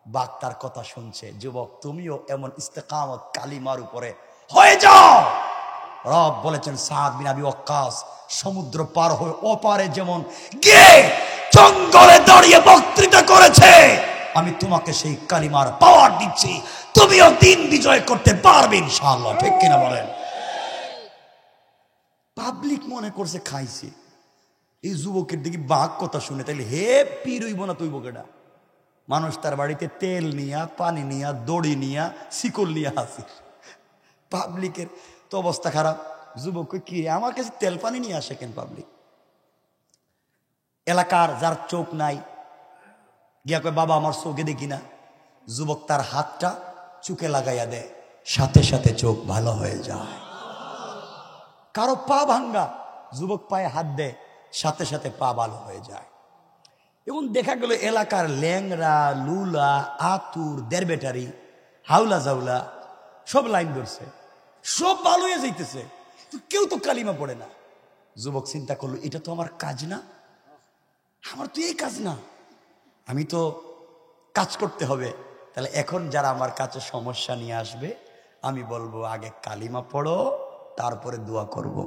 বাঘ তার কথা শুনছে, যুবক তুমিও এমন ইস্তেকামত কালিমার উপরে হয়ে যাও। রব বলেছেন সাদ বিন আবি ওয়াক্কাস সমুদ্র পার হয়ে ওপারে যেমন গিয়ে জঙ্গলে দাঁড়িয়ে বক্তৃতা করেছে, আমি তোমাকে সেই কালিমার পাওয়ার দিচ্ছি, তুমিও দিন বিজয় করতে পারবে ইনশাআল্লাহ। ঠিক কিনা বলেন? পাবলিক মনে করছে খাইছে। এই যুবকের দিকে বাঘ কথা শুনে তাইলে হে পীর হইব না তুই বকেটা। মানুষ তার বাড়িতে তেল নিয়া, পানি নিয়া, দড়ি নিয়া, শিকল নিয়া আসে। পাবলিকের তো অবস্থা খারাপ। যুবক কি আমার কাছে তেল পানি নিয়ে আসে কেন? পাবলিক এলাকার যার চোখ নাই গিয়া কয় বাবা আমার চোখে দেখি না। যুবক তার হাতটা চোখে লাগাইয়া দেয়, সাথে সাথে চোখ ভালো হয়ে যায়। কারো পা ভাঙ্গা, যুবক পায়ে হাত দেয়, সাথে সাথে পা ভালো হয়ে যায়। এবং দেখা গেল এলাকার ল্যাংরা, লুলা, আতুর, দেড়বেটারি, হাউলা জাউলা সব লাইন ধরছে, সব ভালো হয়ে যাইতেছে, কেউ তো কালিমা পড়ে না। যুবক চিন্তা করলো এটা তো আমার কাজ না, আমার তো এই কাজ না, আমি তো কাজ করতে হবে। তাহলে এখন যারা আমার কাছে সমস্যা নিয়ে আসবে আমি বলবো আগে কালিমা পড়ো, তারপরে দোয়া করব।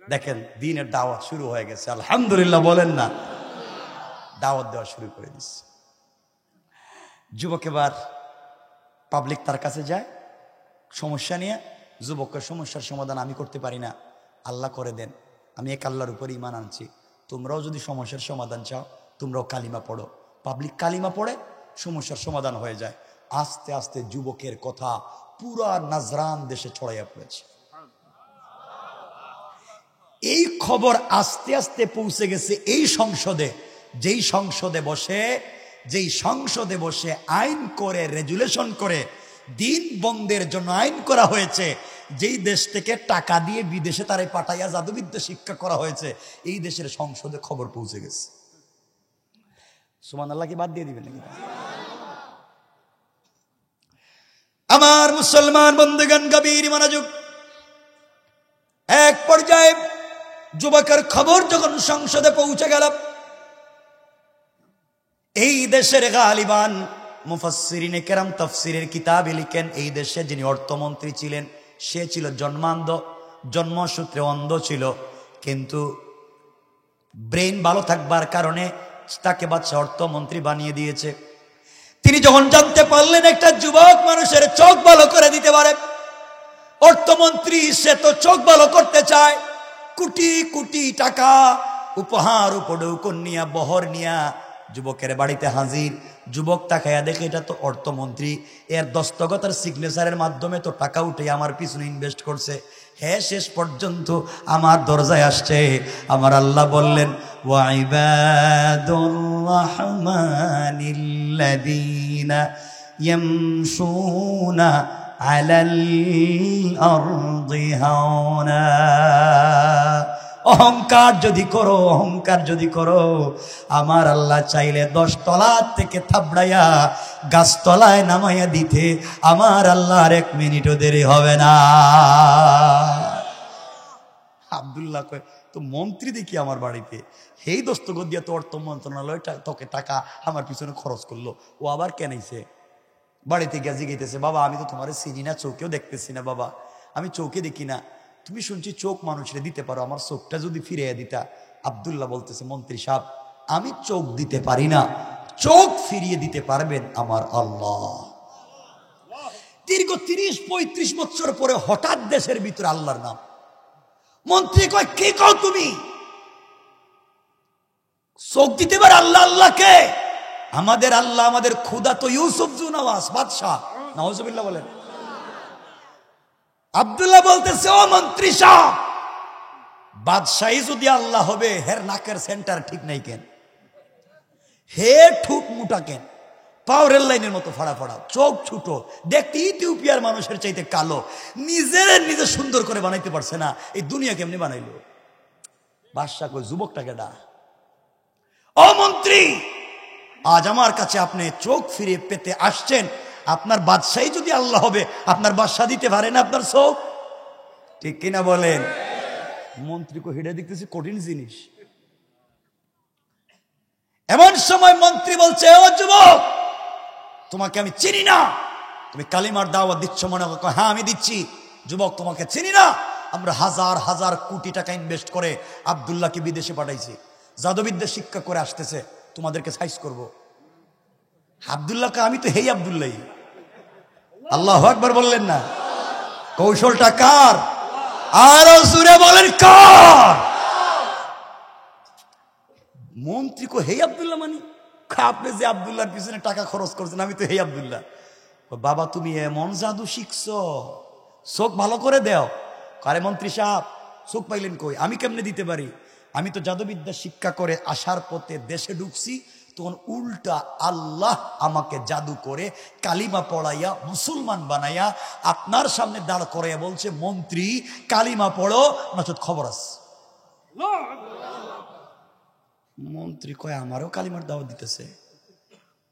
দেখেন দিনের দাওয়াত শুরু হয়ে গেছে, আলহামদুলিল্লাহ বলেন না? দাওয়াত দেওয়া শুরু করে দিচ্ছে। যুবক এবার পাবলিক তার কাছে যায় সমস্যা নিয়ে। যুবকের সমস্যার সমাধান আমি করতে পারি না, আল্লাহ করে দেন, আমি এক আল্লাহর উপর ঈমান আনছি, তোমরাও যদি সমস্যার সমাধান চাও তোমরাও কালিমা পড়ো। পাবলিক কালিমা পড়ে, সমস্যার সমাধান হয়ে যায়। আস্তে আস্তে যুবকের কথা পুরা নাজরান দেশে ছড়াইয়া পড়েছে। এই খবর আস্তে আস্তে পৌঁছে গেছে এই সংসদে, যেই সংসদে বসে আইন করে, রেজুলেশন করে দিন বন্ধের জন্য আইন করা হয়েছে, যেই দেশ থেকে টাকা দিয়ে বিদেশে তারে পাঠাইয়া জাদুবিদ্যা শিক্ষা করা হয়েছে, এই দেশের সংসদে খবর পৌঁছে গেছে। সুবহানাল্লাহ কি বাদ দিয়ে দিবেন নাকি? আমার মুসলমান বন্ধুগণ গভীর মনোযোগ। এক পর্যায়ে যুবকের খবর যখন সংসদে পৌঁছে গেল, এই দেশের গালিবান মুফাসসিরিনে কেরাম তাফসীরের কিতাবে লিখেন, এই দেশে যিনি অর্থমন্ত্রী ছিলেন সে ছিল জন্মান্ধ, জন্মসূত্রে অন্ধ ছিল, কিন্তু ব্রেন ভালো থাকবার কারণে তাকে বাদশা অর্থমন্ত্রী বানিয়ে দিয়েছে। তিনি যখন জানতে পারলেন একটা যুবক মানুষের চোখ ভালো করে দিতে পারে, অর্থমন্ত্রী সে তো চোখ ভালো করতে চায়, কোটি কোটি টাকা উপহার উপঢৌকন নিয়া, বহর নিয়া যুবকের বাড়িতে হাজির। যুবক তাকায়া দেখে এটা তো অর্থমন্ত্রী, এর দস্তখতের সিগনেচারের মাধ্যমে তো টাকা উঠে আমার পিছনে ইনভেস্ট করছে, হ্যাঁ শেষ পর্যন্ত আমার দরজায় আসছে। আমার আল্লাহ বললেন ওয়াইবাদুর রাহমানিল্লাযীনা ইয়ামশুনা আলাল আরদি হাওনা। অহংকার যদি করো আমার আল্লাহ চাইলে 10 তলা থেকে থাবড়াইয়া গাছতলায় নামাইয়া দিতে আমার আল্লাহর 1 মিনিটও দেরি হবে না। আব্দুল্লাহ কয় তো মন্ত্রী দেখি আমার বাড়িতে, সেই দস্তখত দিয়া তো অর্থ মন্ত্রণালয় তোকে টাকা আমার পিছনে খরচ করলো, ও আবার কেনাইছে। বাড়িতে গিয়ে জিজ্ঞাসা, বাবা আমি তো তোমার চিনি না, চোখেও দেখতেছি না, বাবা আমি চোখে দেখি না, তুমি শুনছি চোখ মানুষের দিতে পারো, আমার চোখটা যদি ফিরিয়ে দিতা। আব্দুল্লাহ বলতেছে মন্ত্রী সাহেব আমি চোখ দিতে পারি না, চোখ ফিরিয়ে দিতে পারবেন আমার আল্লাহ। দীর্ঘ 30-35 বছর পরে হঠাৎ দেশের ভিতরে আল্লাহর নাম। মন্ত্রী কয় কে কও তুমি? চোখ দিতে পারে আল্লাহ। আল্লাহকে? আমাদের আল্লাহ, আমাদের খুদা তো ইউসুফ জু নওয়াজ বাদশাহ, নাউজুবিল্লাহ বলেন। আব্দুল্লাহ বলতেছে ও মন্ত্রী সাহেব, বাদশাহী যদি আল্লাহ হবে, হের নাকের সেন্টার ঠিক নাই কেন, হে ঠুক মুটা কেন, পাওয়ারের লাইনের মতো ফাড়া ফাড়া, চোখ ছোট, দেখতে ইথিওপিয়ার মানুষের চাইতে কালো, নিজে সুন্দর করে বানাইতে পারছে না, এই দুনিয়া কেমনি বানাইলো? বাদশাহ কই যুবকটাকে ডা, ও মন্ত্রী আজ আমার কাছে আপনি চোখ ফিরে পেতে আসছেন, আপনার বাদশাহী যদি আল্লাহ হবে, আপনার বাদশাহ দিতে পারেন আপনার চোখ? ঠিক কিনা বলেন? মন্ত্রীকে হেডে দেখতেছি কঠিন জিনিস। এমন সময় মন্ত্রী বলছে ও যুবক তোমাকে আমি চিনি না, তুমি কালিমার দাওয়াত দিচ্ছ মনে করো? হ্যাঁ আমি দিচ্ছি। যুবক তোমাকে চিনি না, আমরা হাজার হাজার কোটি টাকা ইনভেস্ট করে আব্দুল্লাহকে বিদেশে পাঠাইছি, জাদুবিদ্যা শিক্ষা করে আসতেছে, তোমাদেরকে সাইজ করব। আব্দুল্লাহকে আমি তো হেই আব্দুল্লাহ। আল্লাহু আকবার বললেন না? কৌশলটা কার? আরো জোরে বলেন কার? মন্ত্রী কো হেই আব্দুল্লাহ মানে আপনি যে আব্দুল্লাহর পিছনে টাকা খরচ করছেন, আমি তো হেই আব্দুল্লাহ। বাবা তুমি এমন জাদু শিখছো, চোখ ভালো করে দেও। আরে মন্ত্রী সাহেব চোখ পাইলেন কই? আমি কেমনে দিতে পারি? আমি তো জাদুবিদ্যা শিক্ষা করে আসার পথে দেশে ঢুকছি, তখন উল্টা আল্লাহ আমাকে জাদু করে কালিমা পড়াইয়া মুসলমান বানাইয়া আপনার সামনে দাঁড় করাইয়া বলছে, মন্ত্রী কালিমা পড়ো নচেৎ খবর আছে। মন্ত্রী কয় আমারও কালিমার দাওয়াত দিতেছে।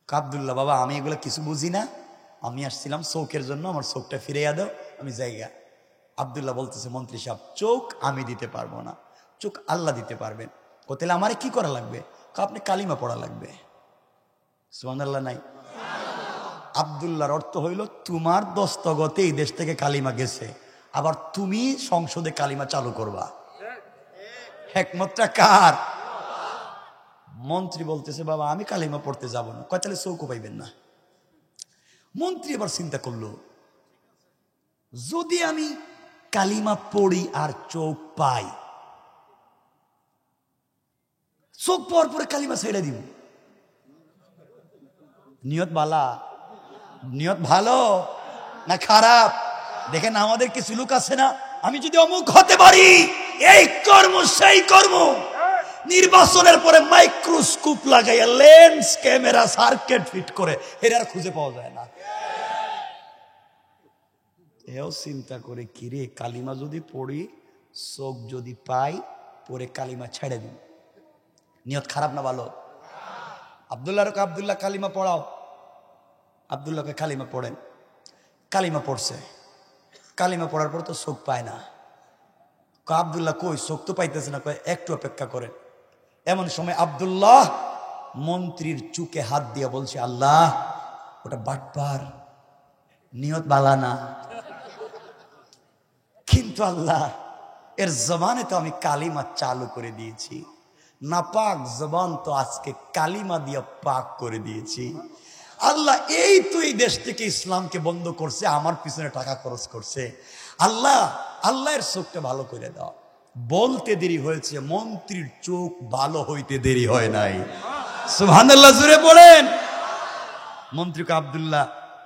আব্দুল্লাহ বাবা আমি এগুলো কিছু বুঝি না, আমি আসছিলাম চৌকের জন্য, আমার চোখটা ফিরাইয়া দাও, আমি জায়গা। আব্দুল্লাহ বলতেছে, মন্ত্রী সাহেব চোখ আমি দিতে পারবো না, চোখ আল্লাহ দিতে পারবেন। ও তাহলে আমারে কি করা লাগবে? আপনি কালিমা পড়া লাগবে। সুবহানাল্লাহ নাই? আব্দুল্লাহর অর্থ হইল তোমার দস্তগতে এই দেশ থেকে কালিমা গেছে, আবার তুমি সংসদে কালিমা চালু করবা। হিকমতটা কার? মন্ত্রী বলতেছে বাবা আমি কালিমা পড়তে যাব না। কয় তাহলে চৌকো পাইবেন না। মন্ত্রী এবার চিন্তা করলো, যদি আমি কালিমা পড়ি আর চোখ পাই, চোখ পাওয়ার পরে কালিমা ছেড়ে দিব। নিয়ত বালা, নিয়ত ভালো না খারাপ? দেখেন আমাদের কিছু লোক আছে না, আমি যদি অমুক হতে পারি, এই কর্ম সেই কর্ম, নির্বাচনের পরে মাইক্রোস্কোপ লাগাইয়া লেন্স ক্যামেরা সার্কিট ফিট করে এর আর খুঁজে পাওয়া যায় না। এও চিন্তা করে কিরে কালিমা যদি পড়ি, চোখ যদি পাই, পরে কালিমা ছেড়ে দিন। নিয়ত খারাপ না ভালো? আব্দুল্লাহকে আব্দুল্লাহ কালিমা পড়াও। আব্দুল্লাহকে কালিমা পড়েন। কালিমা পড়ছে, কালিমা পড়ার পর তো চোখ পায় না। আব্দুল্লাহ কই চোখ তো পাইতেছে না, কয় একটু অপেক্ষা করেন। এমন সময় আব্দুল্লাহ মন্ত্রীর চুকে হাত দিয়ে বলছে, আল্লাহ ওটা বাটপার, নিয়ত বালা না, কিন্তু আল্লাহ এর জবানে তো আমি কালিমা চালু করে দিয়েছি, নাপাক জবান তো আজকে কালিমা দিয়ে পাক করে দিয়েছি। আল্লাহ এই তো এই দেশ থেকে ইসলামকে বন্ধ করছে, আমার পিছনে টাকা খরচ করছে, আল্লাহ আল্লাহর চোখটা ভালো করে দাও। বলতে দেরি হয়েছে, মন্ত্রীর চোখ ভালো হইতে দেরি হয় নাই। সুবহানাল্লাহ জুড়ে পড়েন। মন্ত্রীকে আব্দুল্লাহ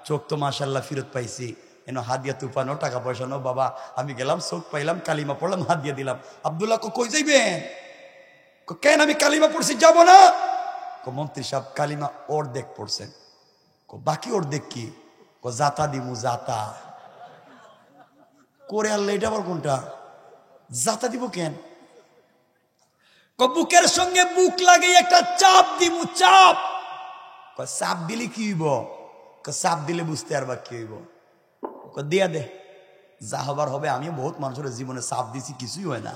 চোখ তো মাশাআল্লাহ ফিরত পাইছি, এন হাদিয়া তুফানো টাকা পয়সা নো বাবা, আমি গেলাম চোখ পাইলাম, কালিমা পড়লাম, হাদিয়া দিলাম। আব্দুল্লাহ কই যাইবেন? কেন আমি কালিমা পড়ছি যাব না? মন্ত্রী সাহেব কালিমা অর্ধেক পড়ছেন, বাকি অর্ধেক কি? জাতা দিমু, জাতা করে আল্লাহ, এটা আবার কোনটা? জাতা দিব কেন? বুকের সঙ্গে বুক লাগে একটা চাপ দিমু, চাপ। চাপ দিলে কি হইব? চাপ দিলে বুঝতে আর বা কি হইব? দিয়া দে, যা হবার হবে। আমি বহুত মানুষের জীবনে চাপ দিছি, কিছুই হয় না,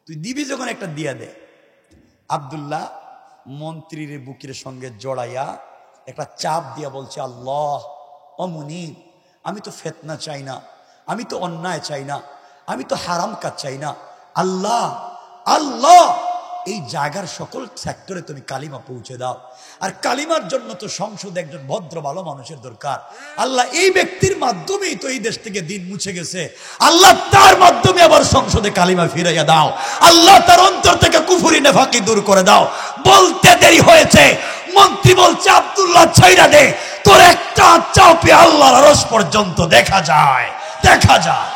তুই দিবি যখন একটা দিয়া দে। আব্দুল্লাহ মন্ত্রীর বুকের সঙ্গে জড়াইয়া একটা চাপ দিয়া বলছে, আল্লাহ অমনি, আমি তো ফিতনা চাই না, আমি তো অন্যায় চাই না, আমি তো হারাম কাজ চাই না, আল্লাহ আল্লাহ এই জায়গার সকল সেক্টরে তুমি কালিমা পৌঁছে দাও। আর কালিমার জন্য তো সংসদে একজন ভদ্র ভালো মানুষের দরকার। আল্লাহ এই ব্যক্তির মাধ্যমেই তো এই দেশ থেকে দিন মুছে গেছে, আল্লাহ তার মাধ্যমে আবার সংসদে কালিমা ফিরাইয়া দাও। আল্লাহ তার অন্তর থেকে কুফরি নেফাকি দূর করে দাও। বলতে দেরি হয়েছে, মন্ত্রী বলছে, আব্দুল্লাহ ছাইরা দে, তোর একটা চাপে আল্লাহর আরশ পর্যন্ত দেখা যায়, দেখা যায়।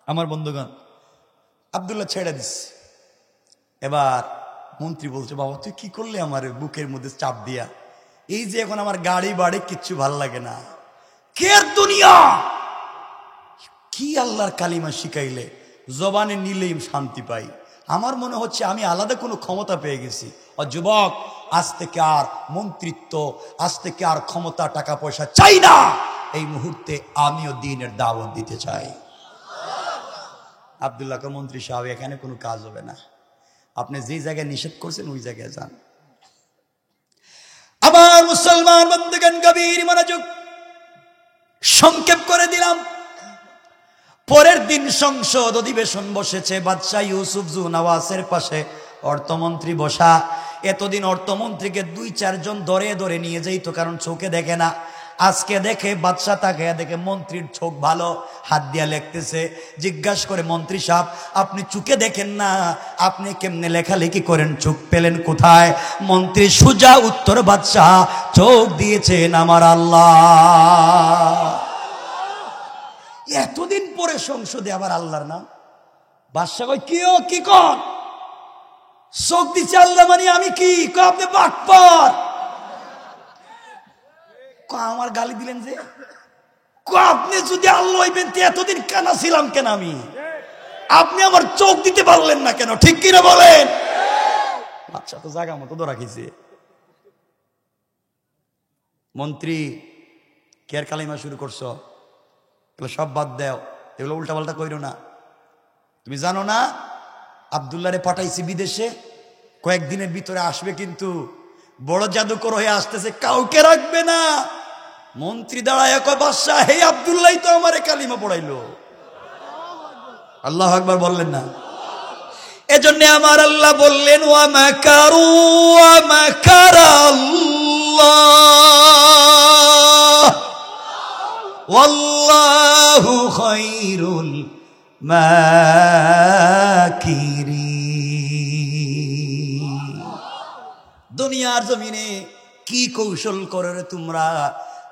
আমার বন্ধুগণ, আব্দুল্লাহ ছেড়ে দিস। এবার মন্ত্রী বলছে, বাবা তুই কি করলি আমার বুকের মধ্যে চাপ দিয়া? এই যে এখন আমার গাড়ি বাড়ি কিচ্ছু ভাল লাগে না, কে দুনিয়া কি আল্লাহর কালিমা শিখাইলে জবানে নিলেই শান্তি পাই। আমার মনে হচ্ছে আমি আলাদা কোনো ক্ষমতা পেয়ে গেছি। আর যুবক, আজ থেকে আর মন্ত্রিত্ব, আজ থেকে আর ক্ষমতা, টাকা পয়সা চাই না। এই মুহূর্তে আমিও দ্বীনের দাওয়াত দিতে চাই। আব্দুল্লাহকে মন্ত্রী সাহেব এখানে কোনো কাজ হবে না, আপনি যে জায়গায় নিষেধ করছেন ওই জায়গায় যান। আবার মুসলমান বন্ধুগণ গভীর মনোযোগ, সংক্ষেপ করে দিলাম। পরের দিন সংসদ অধিবেশন বসেছে, বাদশাহ ইউসুফ জু নওয়াজের পাশে অর্থমন্ত্রী বসা। এতদিন অর্থমন্ত্রীকে 2-4 জন ধরে ধরে নিয়ে যাইতো, কারণ চোখে দেখে না। আজকে দেখে বাদশা তাকে দেখে মন্ত্রীর চোখ ভালো, হাত দিয়া লিখতেছে। জিজ্ঞাসা করে, মন্ত্রী সাহেব আপনি চোখে দেখেন না, আপনি কেমনে লেখালেখি করেন, চোখ পেলেন কোথায়? মন্ত্রী সুজা উত্তর, বাদশা চোখ দিয়েছেন আমার আল্লাহ। এতদিন পরে সংসদে আবার আল্লাহর নাম। বাদশা কয়, কি কন? চোখ দিচ্ছে আল্লাহ মানে আমি কি? আপনি বাটপার। আমার গালি দিলেন যে, আপনি যদি আল্লাহ হইবেন এতদিন কানা ছিলাম কেন আমি? আপনি আমার চোখ দিতে পারলেন না কেন? ঠিক কিনা বলেন? আচ্ছা, তো জায়গা মতো তো রাখিছে। মন্ত্রী, কেয়ার কালিমা শুরু করছো, এগুলো সব বাদ দাও, এগুলো উল্টাপাল্টা কইরো না। তুমি জানো না আব্দুল্লাহরে পাঠাইছি বিদেশে, কয়েকদিনের ভিতরে আসবে, কিন্তু বড় জাদুকর হয়ে আসতেছে, কাউকে রাখবে না। মন্ত্রী দাঁড়ায় কয়, বাদশা হে আব্দুল্লাহ তো আমারে কালিমা পড়াইলো। আল্লাহু আকবার বললেন না? এজন্য আমার আল্লাহ বললেন, ওয়া মাকারু ওয়া মাকারাল্লাহ ওয়াল্লাহু খায়রুল মাকিরিন। দুনিয়ার জমিনে কি কৌশল করে রে তোমরা?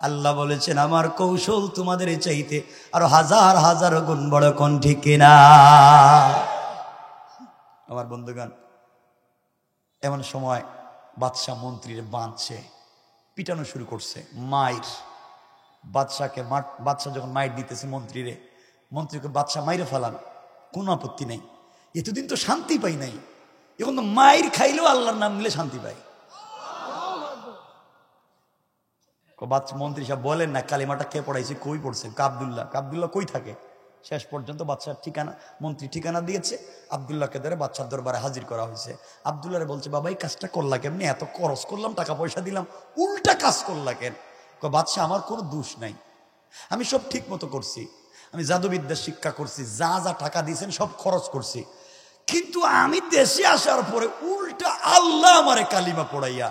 আল্লাহ বলেছেন, আমার কৌশল তোমাদের চাইতে আরো হাজার হাজার গুণ বড়, কোন ঠিক না? আমার বন্ধুগণ, এমন সময় বাদশাহ মন্ত্রীর বাঁধছে, পিটানো শুরু করছে, মাইর। বাদশাহ যখন মাইর দিতেছে মন্ত্রীকে বাদশাহ মাইরে ফেলান, কোনো আপত্তি নেই। এতদিন তো শান্তি পাই নাই, এখন তো মাইর খাইলেও আল্লাহর নাম নিলে শান্তি পাই। মন্ত্রী সাহেব বলেন না, কালিমাটা কে পড়াইছে, কই পড়ছেন? আব্দুল্লাহ কই থাকে? শেষ পর্যন্ত বাদশার মন্ত্রী ঠিকানা দিয়েছে, আব্দুল্লাহকে ধরে বাদশার দরবারে হাজির করা হয়েছে। আব্দুল্লাহ বলছে, বাবা এই কাজটা করলা কেমনি? এত খরচ করলাম, টাকা পয়সা দিলাম, উল্টা কাজ করলা কেন? বাদশা, আমার কোনো দোষ নাই, আমি সব ঠিক মতো করছি, আমি জাদুবিদ্যা শিক্ষা করছি, যা যা টাকা দিয়েছেন সব খরচ করছি, কিন্তু আমি দেশে আসার পরে উল্টা আল্লাহ আমারে কালিমা পড়াইয়া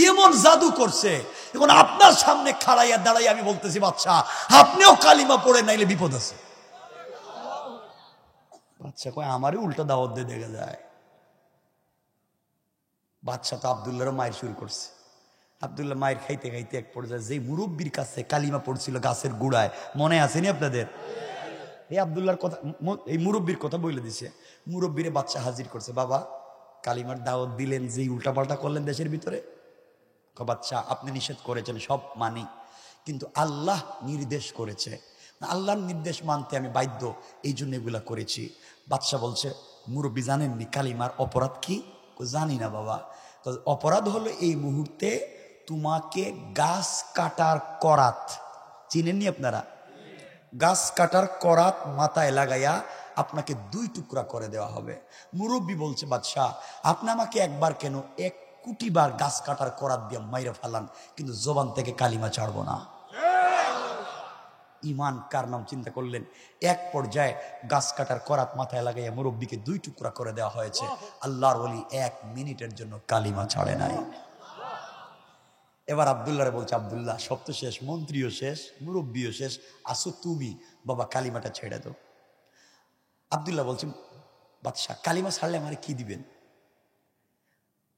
এমন জাদু করছে, এখন আপনার সামনে খাড়াইয়া দাঁড়াইয়া আমি বলতেছি, বাদশা আপনিও কালিমা পড়ে নাইলে বিপদ আছে। বাদশা কয়, আমারই উল্টা দাওয়াত দিয়ে দেখা যায়। বাদশা তো আব্দুল্লাহরও মায়ের শুরু করছে। আব্দুল্লাহ মায়ের খাইতে খাইতে এক পর্যায়ে যে মুরব্বীর কাছে কালিমা পড়ছিল গাছের গুড়ায়, মনে আসেনি আপনাদের? এই আব্দুল্লাহর কথা, এই মুরব্বীর কথা বলে দিছে। মুরব্বীরে বাচ্চা হাজির করছে, বাবা কালিমার দাওয়াত দিলেন, যে উল্টাপাল্টা করলেন দেশের ভিতরে। বাচ্চা, আপনি নিষেধ করেছেন, সব মানি, কিন্তু আল্লাহ নির্দেশ করেছে, আল্লাহর নির্দেশ মানতে আমি বাধ্য, এই জন্য এগুলা করেছি। বাদশা বলছে, মুরব্বী জানেননি কালিমার অপরাধ কি? জানি না বাবা। অপরাধ হলো এই মুহূর্তে তোমাকে গাছ কাটার করাত, চিনেননি আপনারা? গাছ কাটার করাত মাথায় লাগাইয়া আপনাকে 2 টুকরা করে দেওয়া হবে। মুরব্বী বলছে, বাদশাহ আপনি আমাকে একবার কেন 1 কোটি বার গাছ কাটার করাত দিয়ে মাইরে ফেলান, কিন্তু জবান থেকে কালিমা ছাড়বো না। ইমান কার নাম চিন্তা করলেন। এক পর্যায়ে গাছ কাটার করাত মাথায় লাগাইয়া মুরব্বীকে 2 টুকরা করে দেওয়া হয়েছে। আল্লাহর ওলি 1 মিনিটের জন্য কালিমা ছাড়ে নাই। এবার আব্দুল্লাহরে বলছে, আব্দুল্লাহ সব তো শেষ, মন্ত্রীও শেষ, মুরব্বীও শেষ, আসো তুমি, বাবা কালিমাটা ছেড়ে দাও। আব্দুল্লাহ বলছে, বাদশাহ কালিমা ছাড়লে আমার কি দিবেন?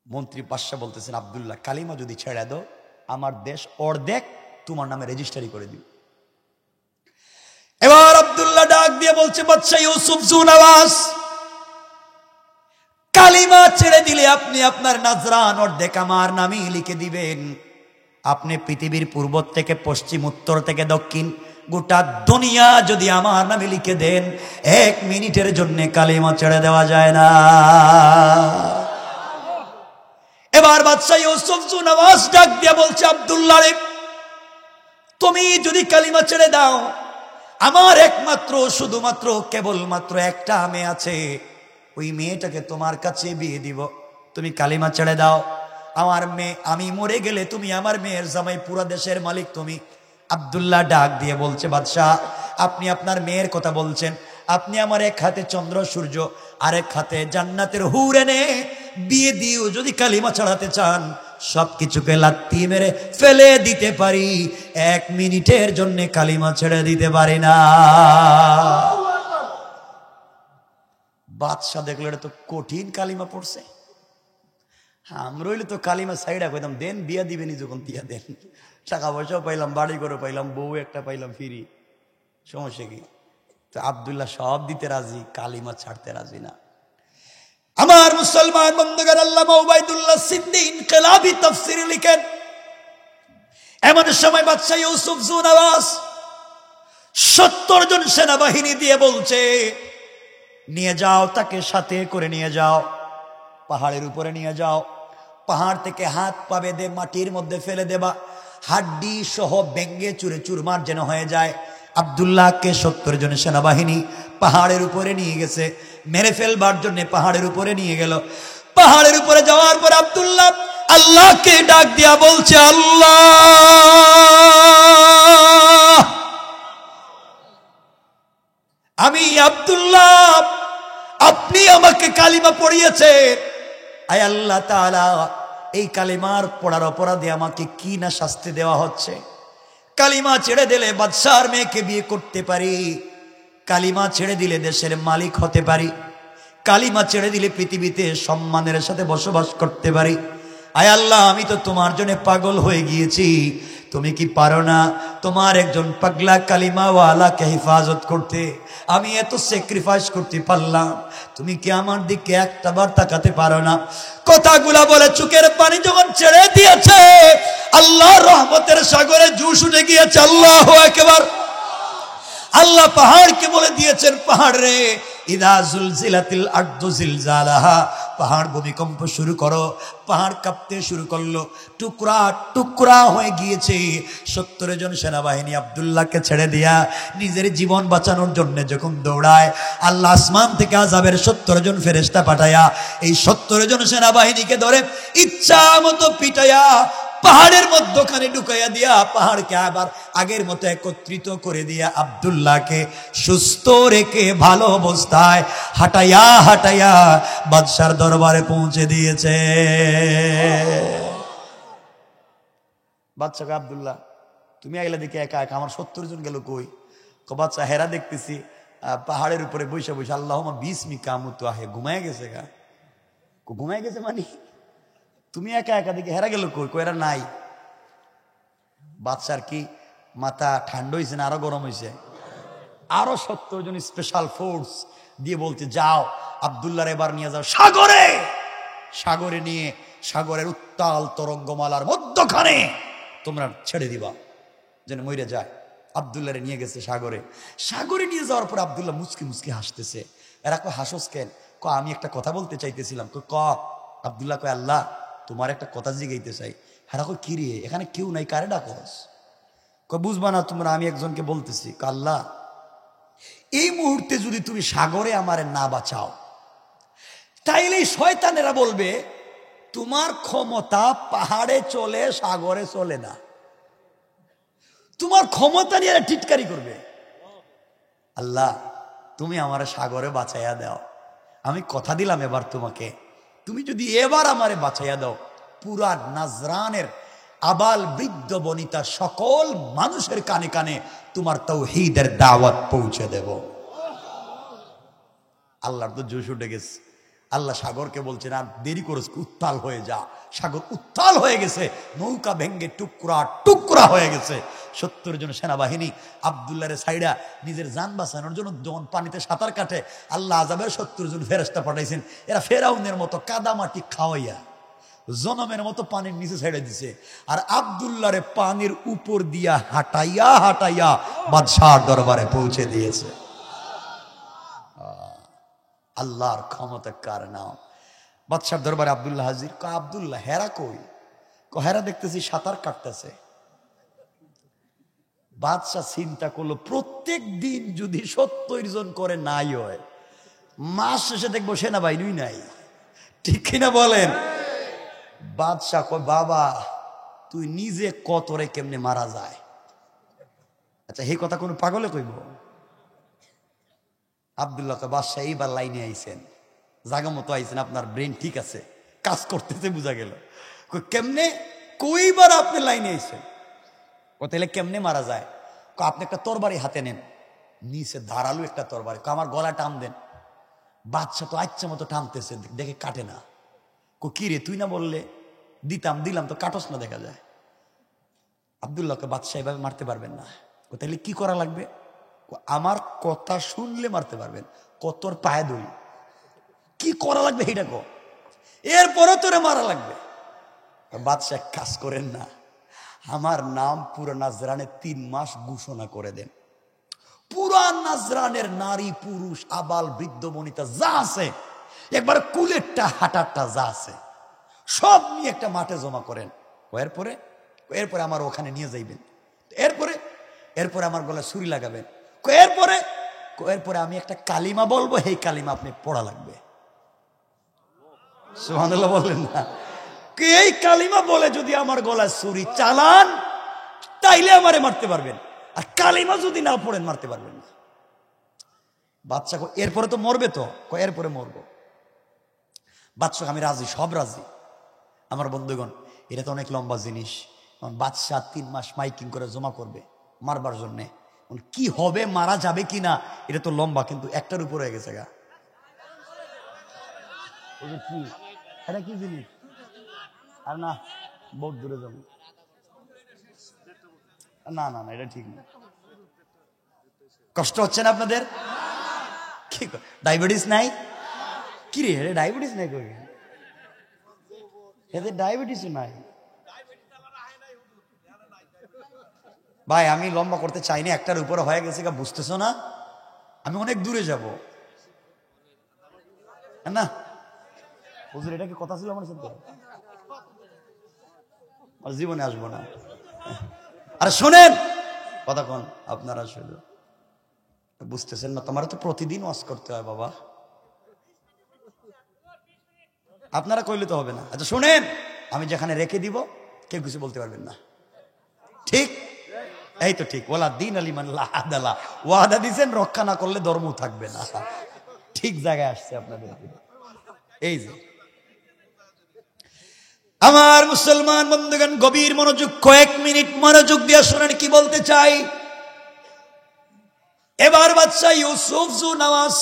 মন্ত্রী বাদশাহ বলতেছেন, আব্দুল্লাহ কালিমা যদি ছেড়ে দাও, আমার দেশ অর্ধেক তোমার নামে রেজিস্ট্রি করে দিও। এবার আব্দুল্লাহ ডাক দিয়ে বলছে, বাদশাহ ইউসুফ জু নওয়াজ, কালিমা ছেড়ে দিলে আপনি আপনার নাজরান অর্ধেক আমার নামে লিখে দিবেন। আপনি পৃথিবীর পূর্ব থেকে পশ্চিম, উত্তর থেকে দক্ষিণ, গোটা দুনিয়া যদি আমার নামে লিখে দেন, 1 মিনিটের জন্য কালিমা ছেড়ে দেওয়া যায় না। এবার বাদশাহ ইউসুফ জু নওয়াজ ডাক দিয়ে বলছে, আব্দুল্লাহ রে, তুমি যদি কালিমা ছেড়ে দাও, আমার একমাত্র শুধুমাত্র কেবলমাত্র একটা মেয়ে আছে, ওই মেয়েটাকে তোমার কাছে বিয়ে দিব, তুমি কালিমা ছেড়ে দাও। আমার মেয়ে, আমি মরে গেলে তুমি আমার মেয়ের জামাই, পুরা দেশের মালিক তুমি। আব্দুল্লাহ ডাক দিয়ে বলছে, বাদশাহ আপনি আপনার মেয়ের কথা বলছেন, আপনি আমার এক হাতে চন্দ্র সূর্য, আরেক হাতে জান্নাতের হুর এনে বিয়ে দিও, যদি কালিমা ছাড়াতে চান সবকিছুকে লাত্তি মেরে ফেলে দিতে পারি, 1 মিনিটের জন্য কালিমা ছেড়ে দিতে পারি না। বাদশাহ দেখলো এটা তো কঠিন কালিমা পড়ছে, আমরা হইলে তো কালিমা সাইডা কইতাম, দেন বিয়া দিবেনি যখন দিয়া দেন, টাকা পয়সাও পাইলাম, বাড়ি করে পাইলাম, বউ একটা পাইলাম ফিরি, সমস্যা কি? তো আব্দুল্লাহ সব দিতে রাজি, কালিমা ছাড়তে রাজি না। আমার মুসলমান বন্ধুগণ, আল্লামা উবাইদুল্লাহ সিন্দি ইনকিলাবি তাফসীরে লিখেন, এমন সময় বাদশা ইউসুফ জু নওয়াজ 70 জন সেনাবাহিনী দিয়ে বলছে, নিয়ে যাও, তাকে সাথে করে নিয়ে যাও, পাহাড়ের উপরে নিয়ে যাও, পাহাড় থেকে হাত পা বেঁধে মাটির মধ্যে ফেলে দেবা, হাড্ডি সহ ভেঙ্গে চুরে চুরমার যেন হয়ে যায়। আব্দুল্লাহকে 70 জন সেনাবাহিনী পাহাড়ের উপরে নিয়ে গেছে, মেরে ফেলবার জন্য পাহাড়ের উপরে নিয়ে গেল। পাহাড়ের উপরে যাওয়ার পর আব্দুল্লাহ আল্লাহকে ডাক দিয়া বলছে, আল্লাহ, আমি আব্দুল্লাহ, আপনি আমাকে কালিমা পড়িয়েছেন, আয় আল্লাহ তাআলা, এই কালিমার পড়ার অপরাধে আমাকে কি না শাস্তি দেওয়া হচ্ছে। কালিমা ছেড়ে দিলে বাদশার মেয়েকে বিয়ে করতে পারি, কালিমা ছেড়ে দিলে দেশের মালিক হতে পারি, কালিমা ছেড়ে দিলে পৃথিবীতে সম্মানের সাথে বসবাস করতে পারি। আয় আল্লাহ, আমি তো তোমার জন্য পাগল হয়ে গিয়েছি, তুমি কি পারো না তোমার একজন পাগলা কালিমাওয়ালাকে হেফাজত করতে? আমি এত স্যাক্রিফাইস করতে পারলাম, তুমি কি আমার দিকে একটাবার তাকাতে পারো না? কথাগুলা বলে চোখের পানি যখন ছেড়ে দিয়েছে, আল্লাহর রহমতের সাগরে জুস উঠে গিয়েছে। আল্লাহু আকবার। আল্লাহ পাহাড়কে বলে দিয়েছেন, পাহাড় রে, ইদা জুলজিলাতিল আরদু জিলজালাহা, পাহাড় ভূমিকম্প শুরু করো। পাহাড় কাঁপতে শুরু করলো, টুকরা টুকরা হয়ে গিয়েছে। 70 জন সেনাবাহিনী আব্দুল্লাহকে ছেড়ে দিয়া নিজের জীবন বাঁচানোর জন্য যখন দৌড়ায়, আল্লাহ আসমান থেকে আযাবের 70 জন ফেরেশতা পাঠায়া এই 70 জন সেনাবাহিনীকে ধরে ইচ্ছা মতো পিটাইয়া পাহাড়ের মধ্যখানে ঢুকাইয়া দিয়া পাহাড়কে আবার আগের মতো একত্রিত করে দিয়া আব্দুল্লাহকে সুস্থ রেখে ভালো অবস্থায় হাঁটাইয়া হাঁটাইয়া বাদশার দরবারে পৌঁছে দিয়েছে। বাদশাকে, আব্দুল্লাহ তুমি আইলা দেখে একা একা, আমার 70 জন গেল কই? বাদশা, হেরা দেখতেছি পাহাড়ের উপরে বসে বসে আল্লাহুম্মা বিসমিকা আমুতু আহে, ঘুমায় গেছে গা। ঘুমায় গেছে মানে তুমি একা একা দেখে হেরা গেল কই? কই এরা নাই। বাদশার কি মাথা ঠান্ডা হয়েছে না আরো গরম হয়েছে? আরো 70 জন স্পেশাল ফোর্স দিয়ে বলতে, যাও আব্দুল্লাহর এবার নিয়ে যাও সাগরে। সাগরে নিয়ে সাগরের উত্তাল তরঙ্গমালার মধ্যখানে তোমরা ছেড়ে দিবা যেন মইরে যায়। আব্দুল্লাহরে নিয়ে গেছে সাগরে। সাগরে নিয়ে যাওয়ার পর আব্দুল্লাহ মুচকি মুচকি হাসতেছে। এরা কয়, হাসোস কেন? আমি একটা কথা বলতে চাইতেছিলাম। আব্দুল্লাহ কয়, আল্লাহ তোমার একটা কথা জিগাইতে চাই। হ্যাঁ কয়, কি রে, এখানে কেউ নাই, কারে ডাকস? বুঝবা না তোমরা, আমি একজনকে বলতেছি। আল্লাহ, এই মুহূর্তে যদি তুমি সাগরে আমারে না বাঁচাও, তাইলে শয়তানেরা বলবে তোমার ক্ষমতা পাহাড়ে চলে, সাগরে চলে না। তোমার ক্ষমতা নিয়ে এরা টিটকারি করবে। আল্লাহ, তুমি আমার সাগরে বাঁচাইয়া দাও। আমি কথা দিলাম এবার তোমাকে, তুমি যদি এবার আমারে বাঁচাইয়া দাও, পুরা নাজরানের আবাল বৃদ্ধ বনিতা সকল মানুষের কানে কানে তোমার তাওহীদের দাওয়াত পৌঁছে দেব। আল্লাহর তো জোশ উঠে গেছে। আল্লাহ সাগরকে বলছেন, আর দেরি করেছ, উত্তাল হয়ে যা। সাগর উত্তাল হয়ে গেছে, নৌকা ভেঙ্গে টুকরা টুকরা হয়ে গেছে। 70 জন সেনাবাহিনী আব্দুল্লাহর সাইডা নিজের জান বাঁচানোর জন্য যখন পানিতে সাঁতার কাটে, আল্লাহ আযাবের 70 জন ফেরেশতা পাঠাইছেন। এরা ফেরাউনের মতো কাদামাটি খাওয়াইয়া জনমের মতো পানির নিচে ছেড়ে দিছে, আর আব্দুল্লাহরে পানির উপর দিয়া হাঁটাইয়া হাঁটাইয়া বাদশার দরবারে পৌঁছে দিয়েছে। আল্লাহর ক্ষমতা কার নাম। বাদশার দরবারে আব্দুল্লাহ হাজির। আব্দুল্লাহ, হেরা কই? হেরা দেখতেছি সাঁতার কাটতেছে। বাদশা চিন্তা করলো প্রত্যেক দিন যদি 70 জন করে নাই হয়, মাস শেষে দেখবো সেনাবাহিনী নাই। ঠিক কিনা বলেন? বাদশা কয় বাবা তুই নিজে কতরে কেমনে মারা যায়? আচ্ছা এই কথা কোন পাগলে কইব? আব্দুল্লাহ কয় বাদশা এইবার লাইনে আইছেন, জাগা মতো আইছেন, আপনার ব্রেন ঠিক আছে, কাজ করতেছে, বুঝা গেল। কেমনে? কইবার আপনি লাইনে আইছেন। তাহলে কেমনে মারা যায়? আপনি একটা তরবারি হাতে নেন, নিচে ধারালো একটা তরবারি, আমার গলা টান দেন। বাদশা তো আচ্ছা মতো টানতেছে, দেখে কাটে না। কি রে তুই না বললে? দিলাম তো কাটস না, দেখা যায়। আব্দুল্লাহকে বাদশা এভাবে মারতে পারবেন না। তাহলে কি করা লাগবে? আমার কথা শুনলে মারতে পারবেন, কতর পায়ে ধরি। কি করা লাগবে এটা কো, এরপরও তোরে মারা লাগবে। বাদশা এক কাজ করেন না, আমার নাম পুরা নাজরানে 3 মাস ঘোষণা করে দেন। পুরা নাজরানের নারী পুরুষ আবাল বৃদ্ধ বনিতা যা আছে, একবার কুলেরটা হাঁটারটা যা আছে সব নিয়ে একটা মাঠে জমা করেন। এরপরে আমার ওখানে নিয়ে যাইবেন। এরপরে আমার গলায় ছুরি লাগাবেন। এরপরে আমি একটা কালিমা বলবো, এই কালিমা আপনি পড়া লাগবে। সুবহানাল্লাহ বললেন না? এই কালিমা বলে যদি আমার গলায় ছুরি চালান তাইলে আমারে মারতে পারবেন, আর কালিমা যদি না পড়েন মারতে পারবেন না। বাদশা এরপরে তো মরবে, তো এরপরে মরবো। বাদশা আমি রাজি, সব রাজি। আমার বন্ধুগণ, এটা তো অনেক লম্বা জিনিস। বাদশা 3 মাস মাইকিং করে জমা করবে মারবার জন্যে। কি হবে, মারা যাবে কিনা, এটা তো লম্বা, কিন্তু একটার উপর হয়ে গেছে গা। এটা কি জিনিস? আর না, বহুত দূরে যাবো। না, এটা ঠিক না। কষ্ট হচ্ছে না আপনাদের? কি ডায়াবেটিস নাই? কি রে, ডায়াবেটিস নাই? কই এদের ডায়াবেটিস নাই ভাই। আমি লম্বা করতে চাইনি, একটার উপরে হয়ে গেছে, বুঝতেছো না? আমি অনেক দূরে যাব না। হুজুর এটা কি কথা ছিল আমার সাথে? আর জীবনে আসবো না। আরে শোনেন কথা কোন আপনারা, শুধু বুঝতেছেন না? তোমার তো প্রতিদিন ওয়াজ করতে হয় বাবা, আপনারা কইলে তো হবে না। আচ্ছা শোনেন, আমি যেখানে রেখে দিব কেউ কিছু বলতে পারবেন না, ঠিক? এই তো ঠিক। ওয়ালা দিন আলিমান লাহাদালা, ওয়াদা দিয়েছেন, রক্ষা না করলে ধর্ম থাকবে না। ঠিক জায়গায় আসছে আপনাদের। এই যে আমার মুসলমান বন্ধুগণ, গভীর মনোযোগ, কয়েক মিনিট মনোযোগ দিয়ে শুনেন কি বলতে চাই। এবার বাদশা ইউসুফ জু নওয়াজ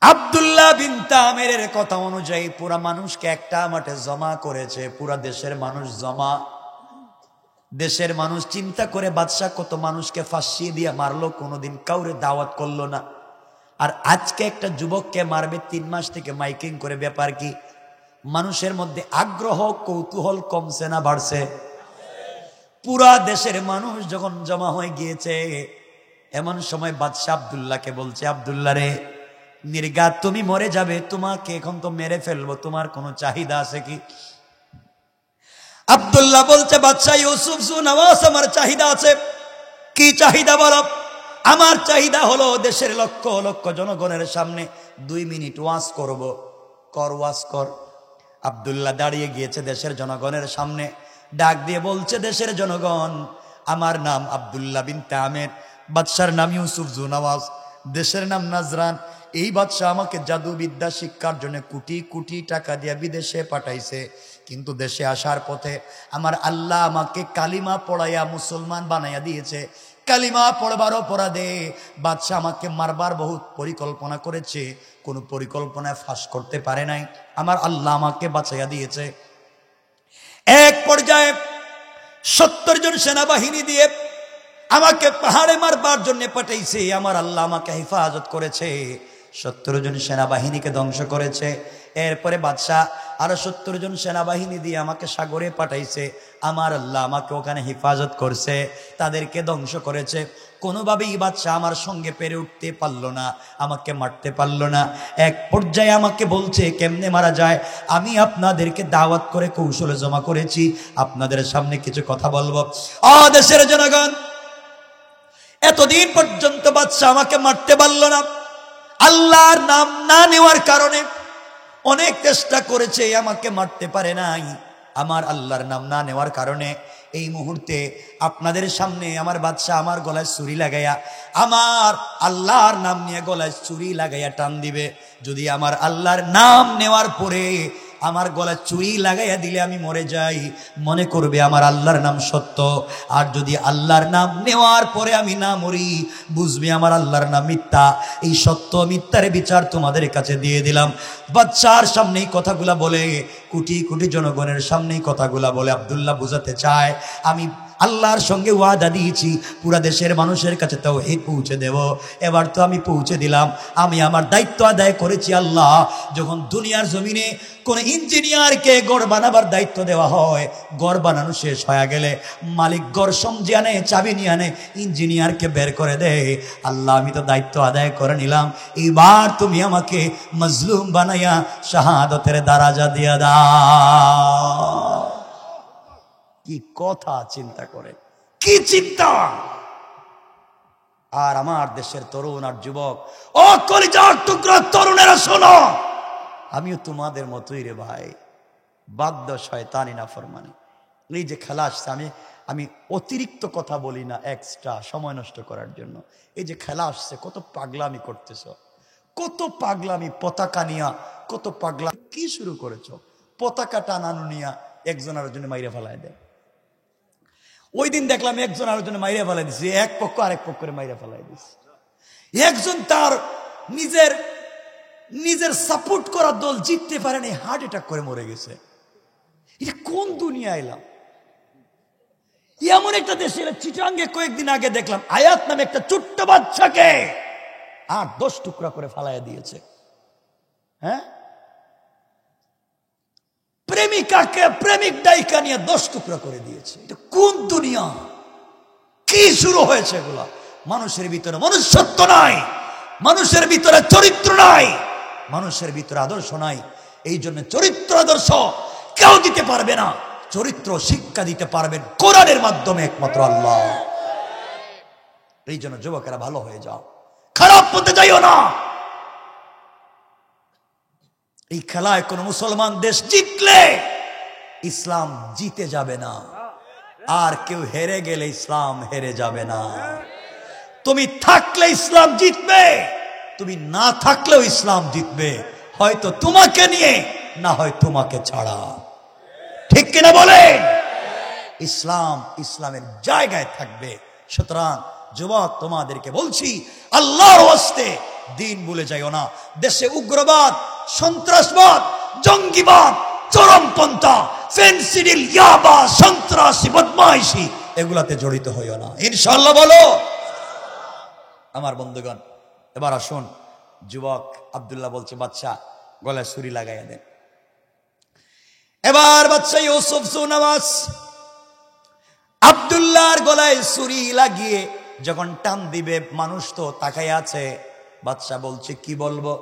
আব্দুল্লাহ বিন তামেরের কথা অনুযায়ী পুরা মানুষকে একটা মাঠে জমা করেছে, পুরা দেশের মানুষ জমা। দেশের মানুষ চিন্তা করে বাদশা কত মানুষকে ফাঁসিয়ে দিয়ে মারলো, কোনোদিন কাউরে দাওয়াত করলো না। আর আজকে একটা যুবককে মারবে 3 মাস থেকে মাইকিং করে, ব্যাপার কি? মানুষের মধ্যে আগ্রহ কৌতূহল কমছে না বাড়ছে? পুরা দেশের মানুষ যখন জমা হয়ে গিয়েছে, এমন সময় বাদশা আব্দুল্লাহকে বলছে, আব্দুল্লাহ রে, নির্ঘাত তুমি মরে যাবে, তোমাকে এখন তো মেরে ফেলবো, তোমার কোনো চাহিদা আছে কি? আব্দুল্লাহ বলছে, বাদশা ইউসুফ জু নওয়াজ, আমার চাহিদা আছে। কি চাহিদা বলো? আমার চাহিদা হলো দেশের লক্ষ লক্ষ জনগণের সামনে 2 মিনিট ওয়াজ করব। ওয়াজ কর। আব্দুল্লাহ দাঁড়িয়ে গিয়েছে দেশের জনগণের সামনে, ডাক দিয়ে বলছে, দেশের জনগণ, আমার নাম আব্দুল্লাহ বিন তামের, বাদশার নাম ইউসুফ জু নওয়াজ, দেশের নাম নাজরান। এই বাদশা আমাকে জাদুবিদ্যা শিক্ষার জন্য কোটি কোটি টাকা দিয়ে বিদেশে পাঠাইছে, কিন্তু দেশে আসার পথে আমার আল্লাহ আমাকে কালিমা পড়াইয়া মুসলমান বানাইয়া দিয়েছে। কালিমা পড়বার অপরাধে বাদশা আমাকে মারবার বহুত পরিকল্পনা করেছে, কোন পরিকল্পনায় ফাঁস করতে পারে নাই। আমার আল্লাহ আমাকে বাঁচাইয়া দিয়েছে। এক পর্যায়ে 70 জন সেনাবাহিনী দিয়ে আমাকে পাহাড়ে মারবার জন্য পাঠাইছে, আমার আল্লাহ আমাকে হেফাজত করেছে। 70 জন সেনাবাহিনীকে ধ্বংস করেছে। এরপরে বাদশাহ আরো 70 জন সেনাবাহিনী দিয়ে আমাকে সাগরে পাঠাইছে, আমার আল্লাহ আমাকে ওখানে হেফাজত করছে, তাদেরকে ধ্বংস করেছে। কোনোভাবেই বাদশাহ আমার সঙ্গে পেরে উঠতে পারলো না, আমাকে মারতে পারলো না। এক পর্যায়ে আমাকে বলছে, কেমনে মারা যায়? আমি আপনাদেরকে দাওয়াত করে কৌশলে জমা করেছি, আপনাদের সামনে কিছু কথা বলবো। দেশের জনগণ, এতদিন পর্যন্ত বাদশা আমাকে মারতে পারল না। আল্লাহর নাম না নেওয়ার কারণে অনেক চেষ্টা করেছে, আমাকে মারতে পারে নাই। আমার আল্লাহর নাম না নেওয়ার কারণে এই মুহূর্তে আপনাদের সামনে আমার বাদশা আমার গলায় ছুরি লাগাইয়া, আমার আল্লাহর নাম নিয়ে গলায় ছুরি লাগাইয়া টান দিবে। যদি আমার আল্লাহর নাম নেওয়ার পরে আমার গলায় ছুরি লাগাইয়া দিলে আমি মরে যাই, মনে করবে আমার আল্লাহর নাম সত্য। আর যদি আল্লাহর নাম নেওয়ার পরে আমি না মরি, বুঝবে আমার আল্লাহর নাম মিথ্যা। এই সত্য মিথ্যার বিচার তোমাদের কাছে দিয়ে দিলাম। বাদশার সামনেই কথাগুলা বলে, কোটি কোটি জনগণের সামনেই কথাগুলা বলে আব্দুল্লাহ বুঝাতে চায়, আমি আল্লাহর সঙ্গে ওয়াদা দিয়েছি পুরা দেশের মানুষের কাছে তাওহীদ পৌঁছে দেব। এবার তো আমি পৌঁছে দিলাম, আমি আমার দায়িত্ব আদায় করেছি। আল্লাহ, যখন দুনিয়ার জমিনে কোন ইঞ্জিনিয়ারকে গড় বানাবার দায়িত্ব দেওয়া হয়, গড় বানানো শেষ হয়ে গেলে মালিক গড় সমঝে আনে, চাবি নিয়ে আনে, ইঞ্জিনিয়ারকে বের করে দেয়। আল্লাহ, আমি তো দায়িত্ব আদায় করে নিলাম, এবার তুমি আমাকে মজলুম বানাইয়া শাহাদতের দারাজা দিয়া দাও। কি কথা চিন্তা করে, কি চিন্তা! আর আমার দেশের তরুণ আর যুবক, ও কলিজার টুকরা তরুণেরা শোনো, আমিও তোমাদের মতোই রে ভাই, বাধ্য শয়তানি নাফরমানি। এই যে খেলা আসছে, আমি অতিরিক্ত কথা বলি না এক্সট্রা সময় নষ্ট করার জন্য। এই যে খেলা আসছে, কত পাগলামি করতেছ, কত পাগলামি, পতাকা নিয়া কত পাগলা। কি শুরু করেছ? পতাকা টানানো নিয়া একজন আরেকজনে মাইরে ফেলায় দেয়। ওই দিন দেখলাম একজন আরেকজনে মাইরে ফেলাই দিচ্ছে, এক পক্ষ আরেক পক্ষ করে মাইরে ফেলাই দিচ্ছে। একজন তার নিজের সাপোর্ট করা দল জিততে পারেনি, হার্ট অ্যাটাক করে মরে গেছে। এটা কোন দুনিয়া এলাম? এমন একটা দেশে, চিটাঙ্গে কয়েকদিন আগে দেখলাম আয়াত নামে একটা ছোট্ট বাচ্চাকে 8-10 টুকরা করে ফালাইয়া দিয়েছে। হ্যাঁ, প্রেমিকাকে প্রেমিক ডাইকা নিয়ে 10 টুকরা করে দিয়েছে। এটা কোন দুনিয়া? কি শুরু হয়েছে এগুলা? মানুষের ভিতরে মনুষ্যত্ব নাই, মানুষের ভিতরে চরিত্র নাই, মানুষের ভিতরে আদর্শ নাই। এই জন্য চরিত্র আদর্শ কেউ দিতে পারবে না। চরিত্র শিক্ষা দিতে পারবেন কোরআনের মাধ্যমে একমাত্র আল্লাহ। এই জন্য যুবকেরা ভালো হয়ে যাও, খারাপ পথে যাইও না। এই খেলায় কোন মুসলমান দেশ জিতলে ইসলাম জিতে যাবে না, আর কেউ হেরে গেলে ইসলাম হেরে যাবে না। তুমি থাকলে ইসলাম জিতবে, তুমি না থাকলেও ইসলাম জিতবে, হয়তো তোমাকে নিয়ে, না হয় তোমাকে ছাড়া। ঠিক কিনা বলেন? ইসলাম ইসলামের জায়গায় থাকবে। সুতরাং যুবক, তোমাদেরকে বলছি, আল্লাহর ওয়াস্তে দিন ভুলে যাইও না। দেশে উগ্রবাদ, সন্ত্রাসবাদ, জঙ্গিবাদ, চরমপন্থা, ফেন্সিডিল, ইয়াবা, সন্ত্রাসী, বদমাইশি, এগুলাতে জড়িত হইও না, ইনশাআল্লাহ। বলো আমার বন্ধুগণ। এবার আসুন, যুবক আব্দুল্লাহ বলছে, বাদশা গলায় ছুরি লাগাইয়া দেন। এবার বাদশা ইউসুফ সুনওয়াজ আব্দুল্লাহর গলায় ছুরি লাগিয়ে যখন টান দিবে, মানুষ তো তাকাই আছে। বাদশা বলছে, কি বলবো?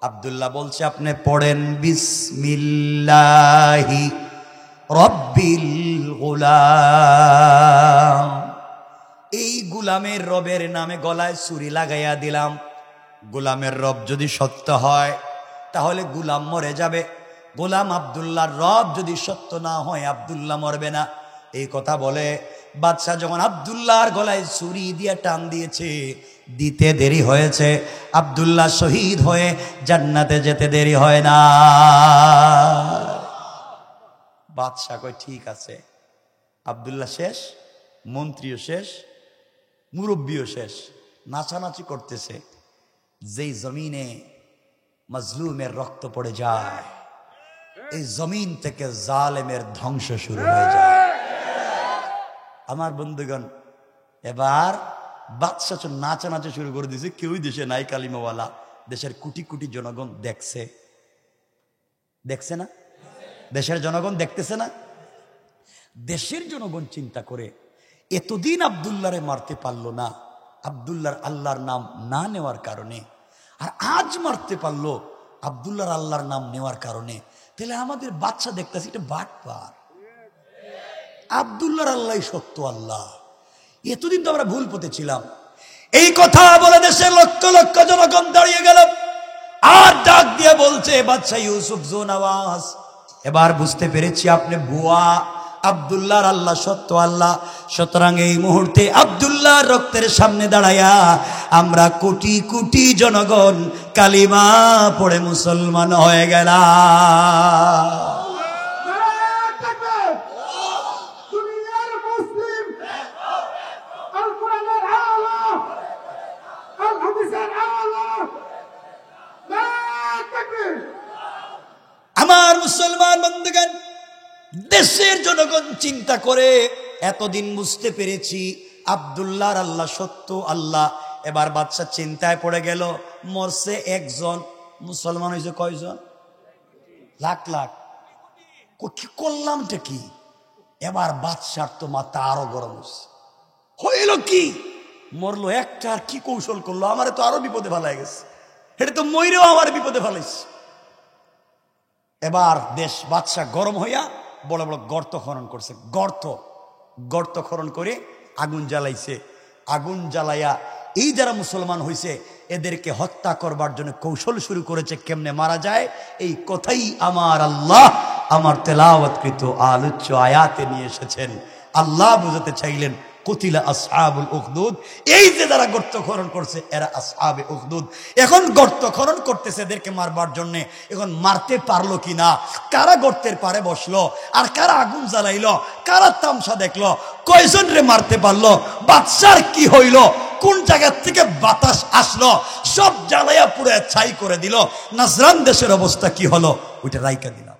আব্দুল্লাহ বলছে, আপনি পড়েন বিসমিল্লাহি রব্বিল গুলাম। এই গুলামের রবের নামে গলায় ছুরি লাগাইয়া দিলাম। গোলামের রব যদি সত্য হয় তাহলে গোলাম মরে যাবে, গোলাম আব্দুল্লাহর রব যদি সত্য না হয় আব্দুল্লাহ মরবে না। এই কথা বলে বাদশাহ যখন আব্দুল্লাহর গলায় ছুরি দিয়ে টান দিয়েছে, দিতে দেরি হয়েছে, আব্দুল্লাহ শহীদ হয়ে জান্নাতে যেতে দেরি হয় না। বাদশাহ কয়, ঠিক আছে। আব্দুল্লাহ শেষ, মন্ত্রীও শেষ, মুরব্বীও শেষ, নাচানাচি করতেছে। যেই জমিনে মজলুমের রক্ত পড়ে যায়, এই জমিন থেকে জালেমের ধ্বংস শুরু হয়ে যায়। আমার বন্ধুগণ, এবার বাদশা নাচানাচি শুরু করে দিয়েছে। কেউই দেশে নাই কালিমাওয়ালা, দেশের কোটি কোটি জনগণ দেখছে, দেখছে না? দেশের জনগণ দেখতেছে না? দেশের জনগণ চিন্তা করে, এতদিন আব্দুল্লাহরে মারতে পারলো না আব্দুল্লাহর আল্লাহর নাম না নেওয়ার কারণে, আর আজ মারতে পারলো আব্দুল্লাহর আল্লাহর নাম নেওয়ার কারণে, তাহলে আমাদের বাচ্চা দেখতেছে এটা বাটপার। আব্দুল্লাহর আল্লাহ সত্য আল্লাহ। এতদিন তো আমরা ভুল পথে ছিলাম, এই কথা বলে দেশের লক্ষ লক্ষ জনগণ দাঁড়িয়ে গেল আর ডাক দিয়ে বলছে, বাদশা ইউসুফ জোনাওয়াজ, এবার বুঝতে পেরেছি আপনি ভুয়া, আব্দুল্লাহর আল্লাহ সত্য আল্লাহ। সুতরাং এই মুহূর্তে আব্দুল্লাহর রক্তের সামনে দাঁড়ায়া আমরা কোটি কোটি জনগণ কালিমা পড়ে মুসলমান হয়ে গেলাম। আমার মুসলমান বন্ধুগণ, দেশের জনগণ চিন্তা করে এতদিন বুঝতে পেরেছি আব্দুল্লাহর আল্লাহ সত্য আল্লাহ। এবার বাদশা চিন্তায় পড়ে গেল, মরছে একজন, মুসলমান হয়েছে কয়জন? লাখ লাখ। কি করলামটা কি? এবার বাদশার তো মাথা আরো গরম হইল, কি মরলো একটা, আর কি কৌশল করলো, আমার তো আরো বিপদে ফেলাই গেছে, এটা তো ময়ূরেও আমার বিপদে ফেলাইছে। এবার দেশ বাদশা গরম হইয়া বড় বড় গর্ত খনন করছে, গর্ত খনন করে আগুন জ্বালাইছে। আগুন জ্বালাইয়া এই যারা মুসলমান হয়েছে এদেরকে হত্যা করবার জন্য কৌশল শুরু করেছে, কেমনে মারা যায়। এই কথাই আমার আল্লাহ আমার তেলাওয়াতকৃত আলোচ্য আয়াতে নিয়ে এসেছেন। আল্লাহ বুঝাতে চাইলেন কুতিলা আসহাবুল উখদুদ, এই যে যারা গর্ত খনন করছে এরা আসহাবে উখদুদ। এখন গর্ত খনন করতেছে এদেরকে মারবার জন্য, এখন মারতে পারলো কিনা, কারা গর্তের পারে বসলো আর কারা আগুন জ্বালাইলো, কারা তামসা দেখলো, কয়জন রে মারতে পারলো, বাদশার কি হইল, কোন জায়গা থেকে বাতাস আসলো, সব জ্বালাইয়া পুরো ছাই করে দিল। নাজরান দেশের অবস্থা কি হলো ওইটা রাইকা দিলাম।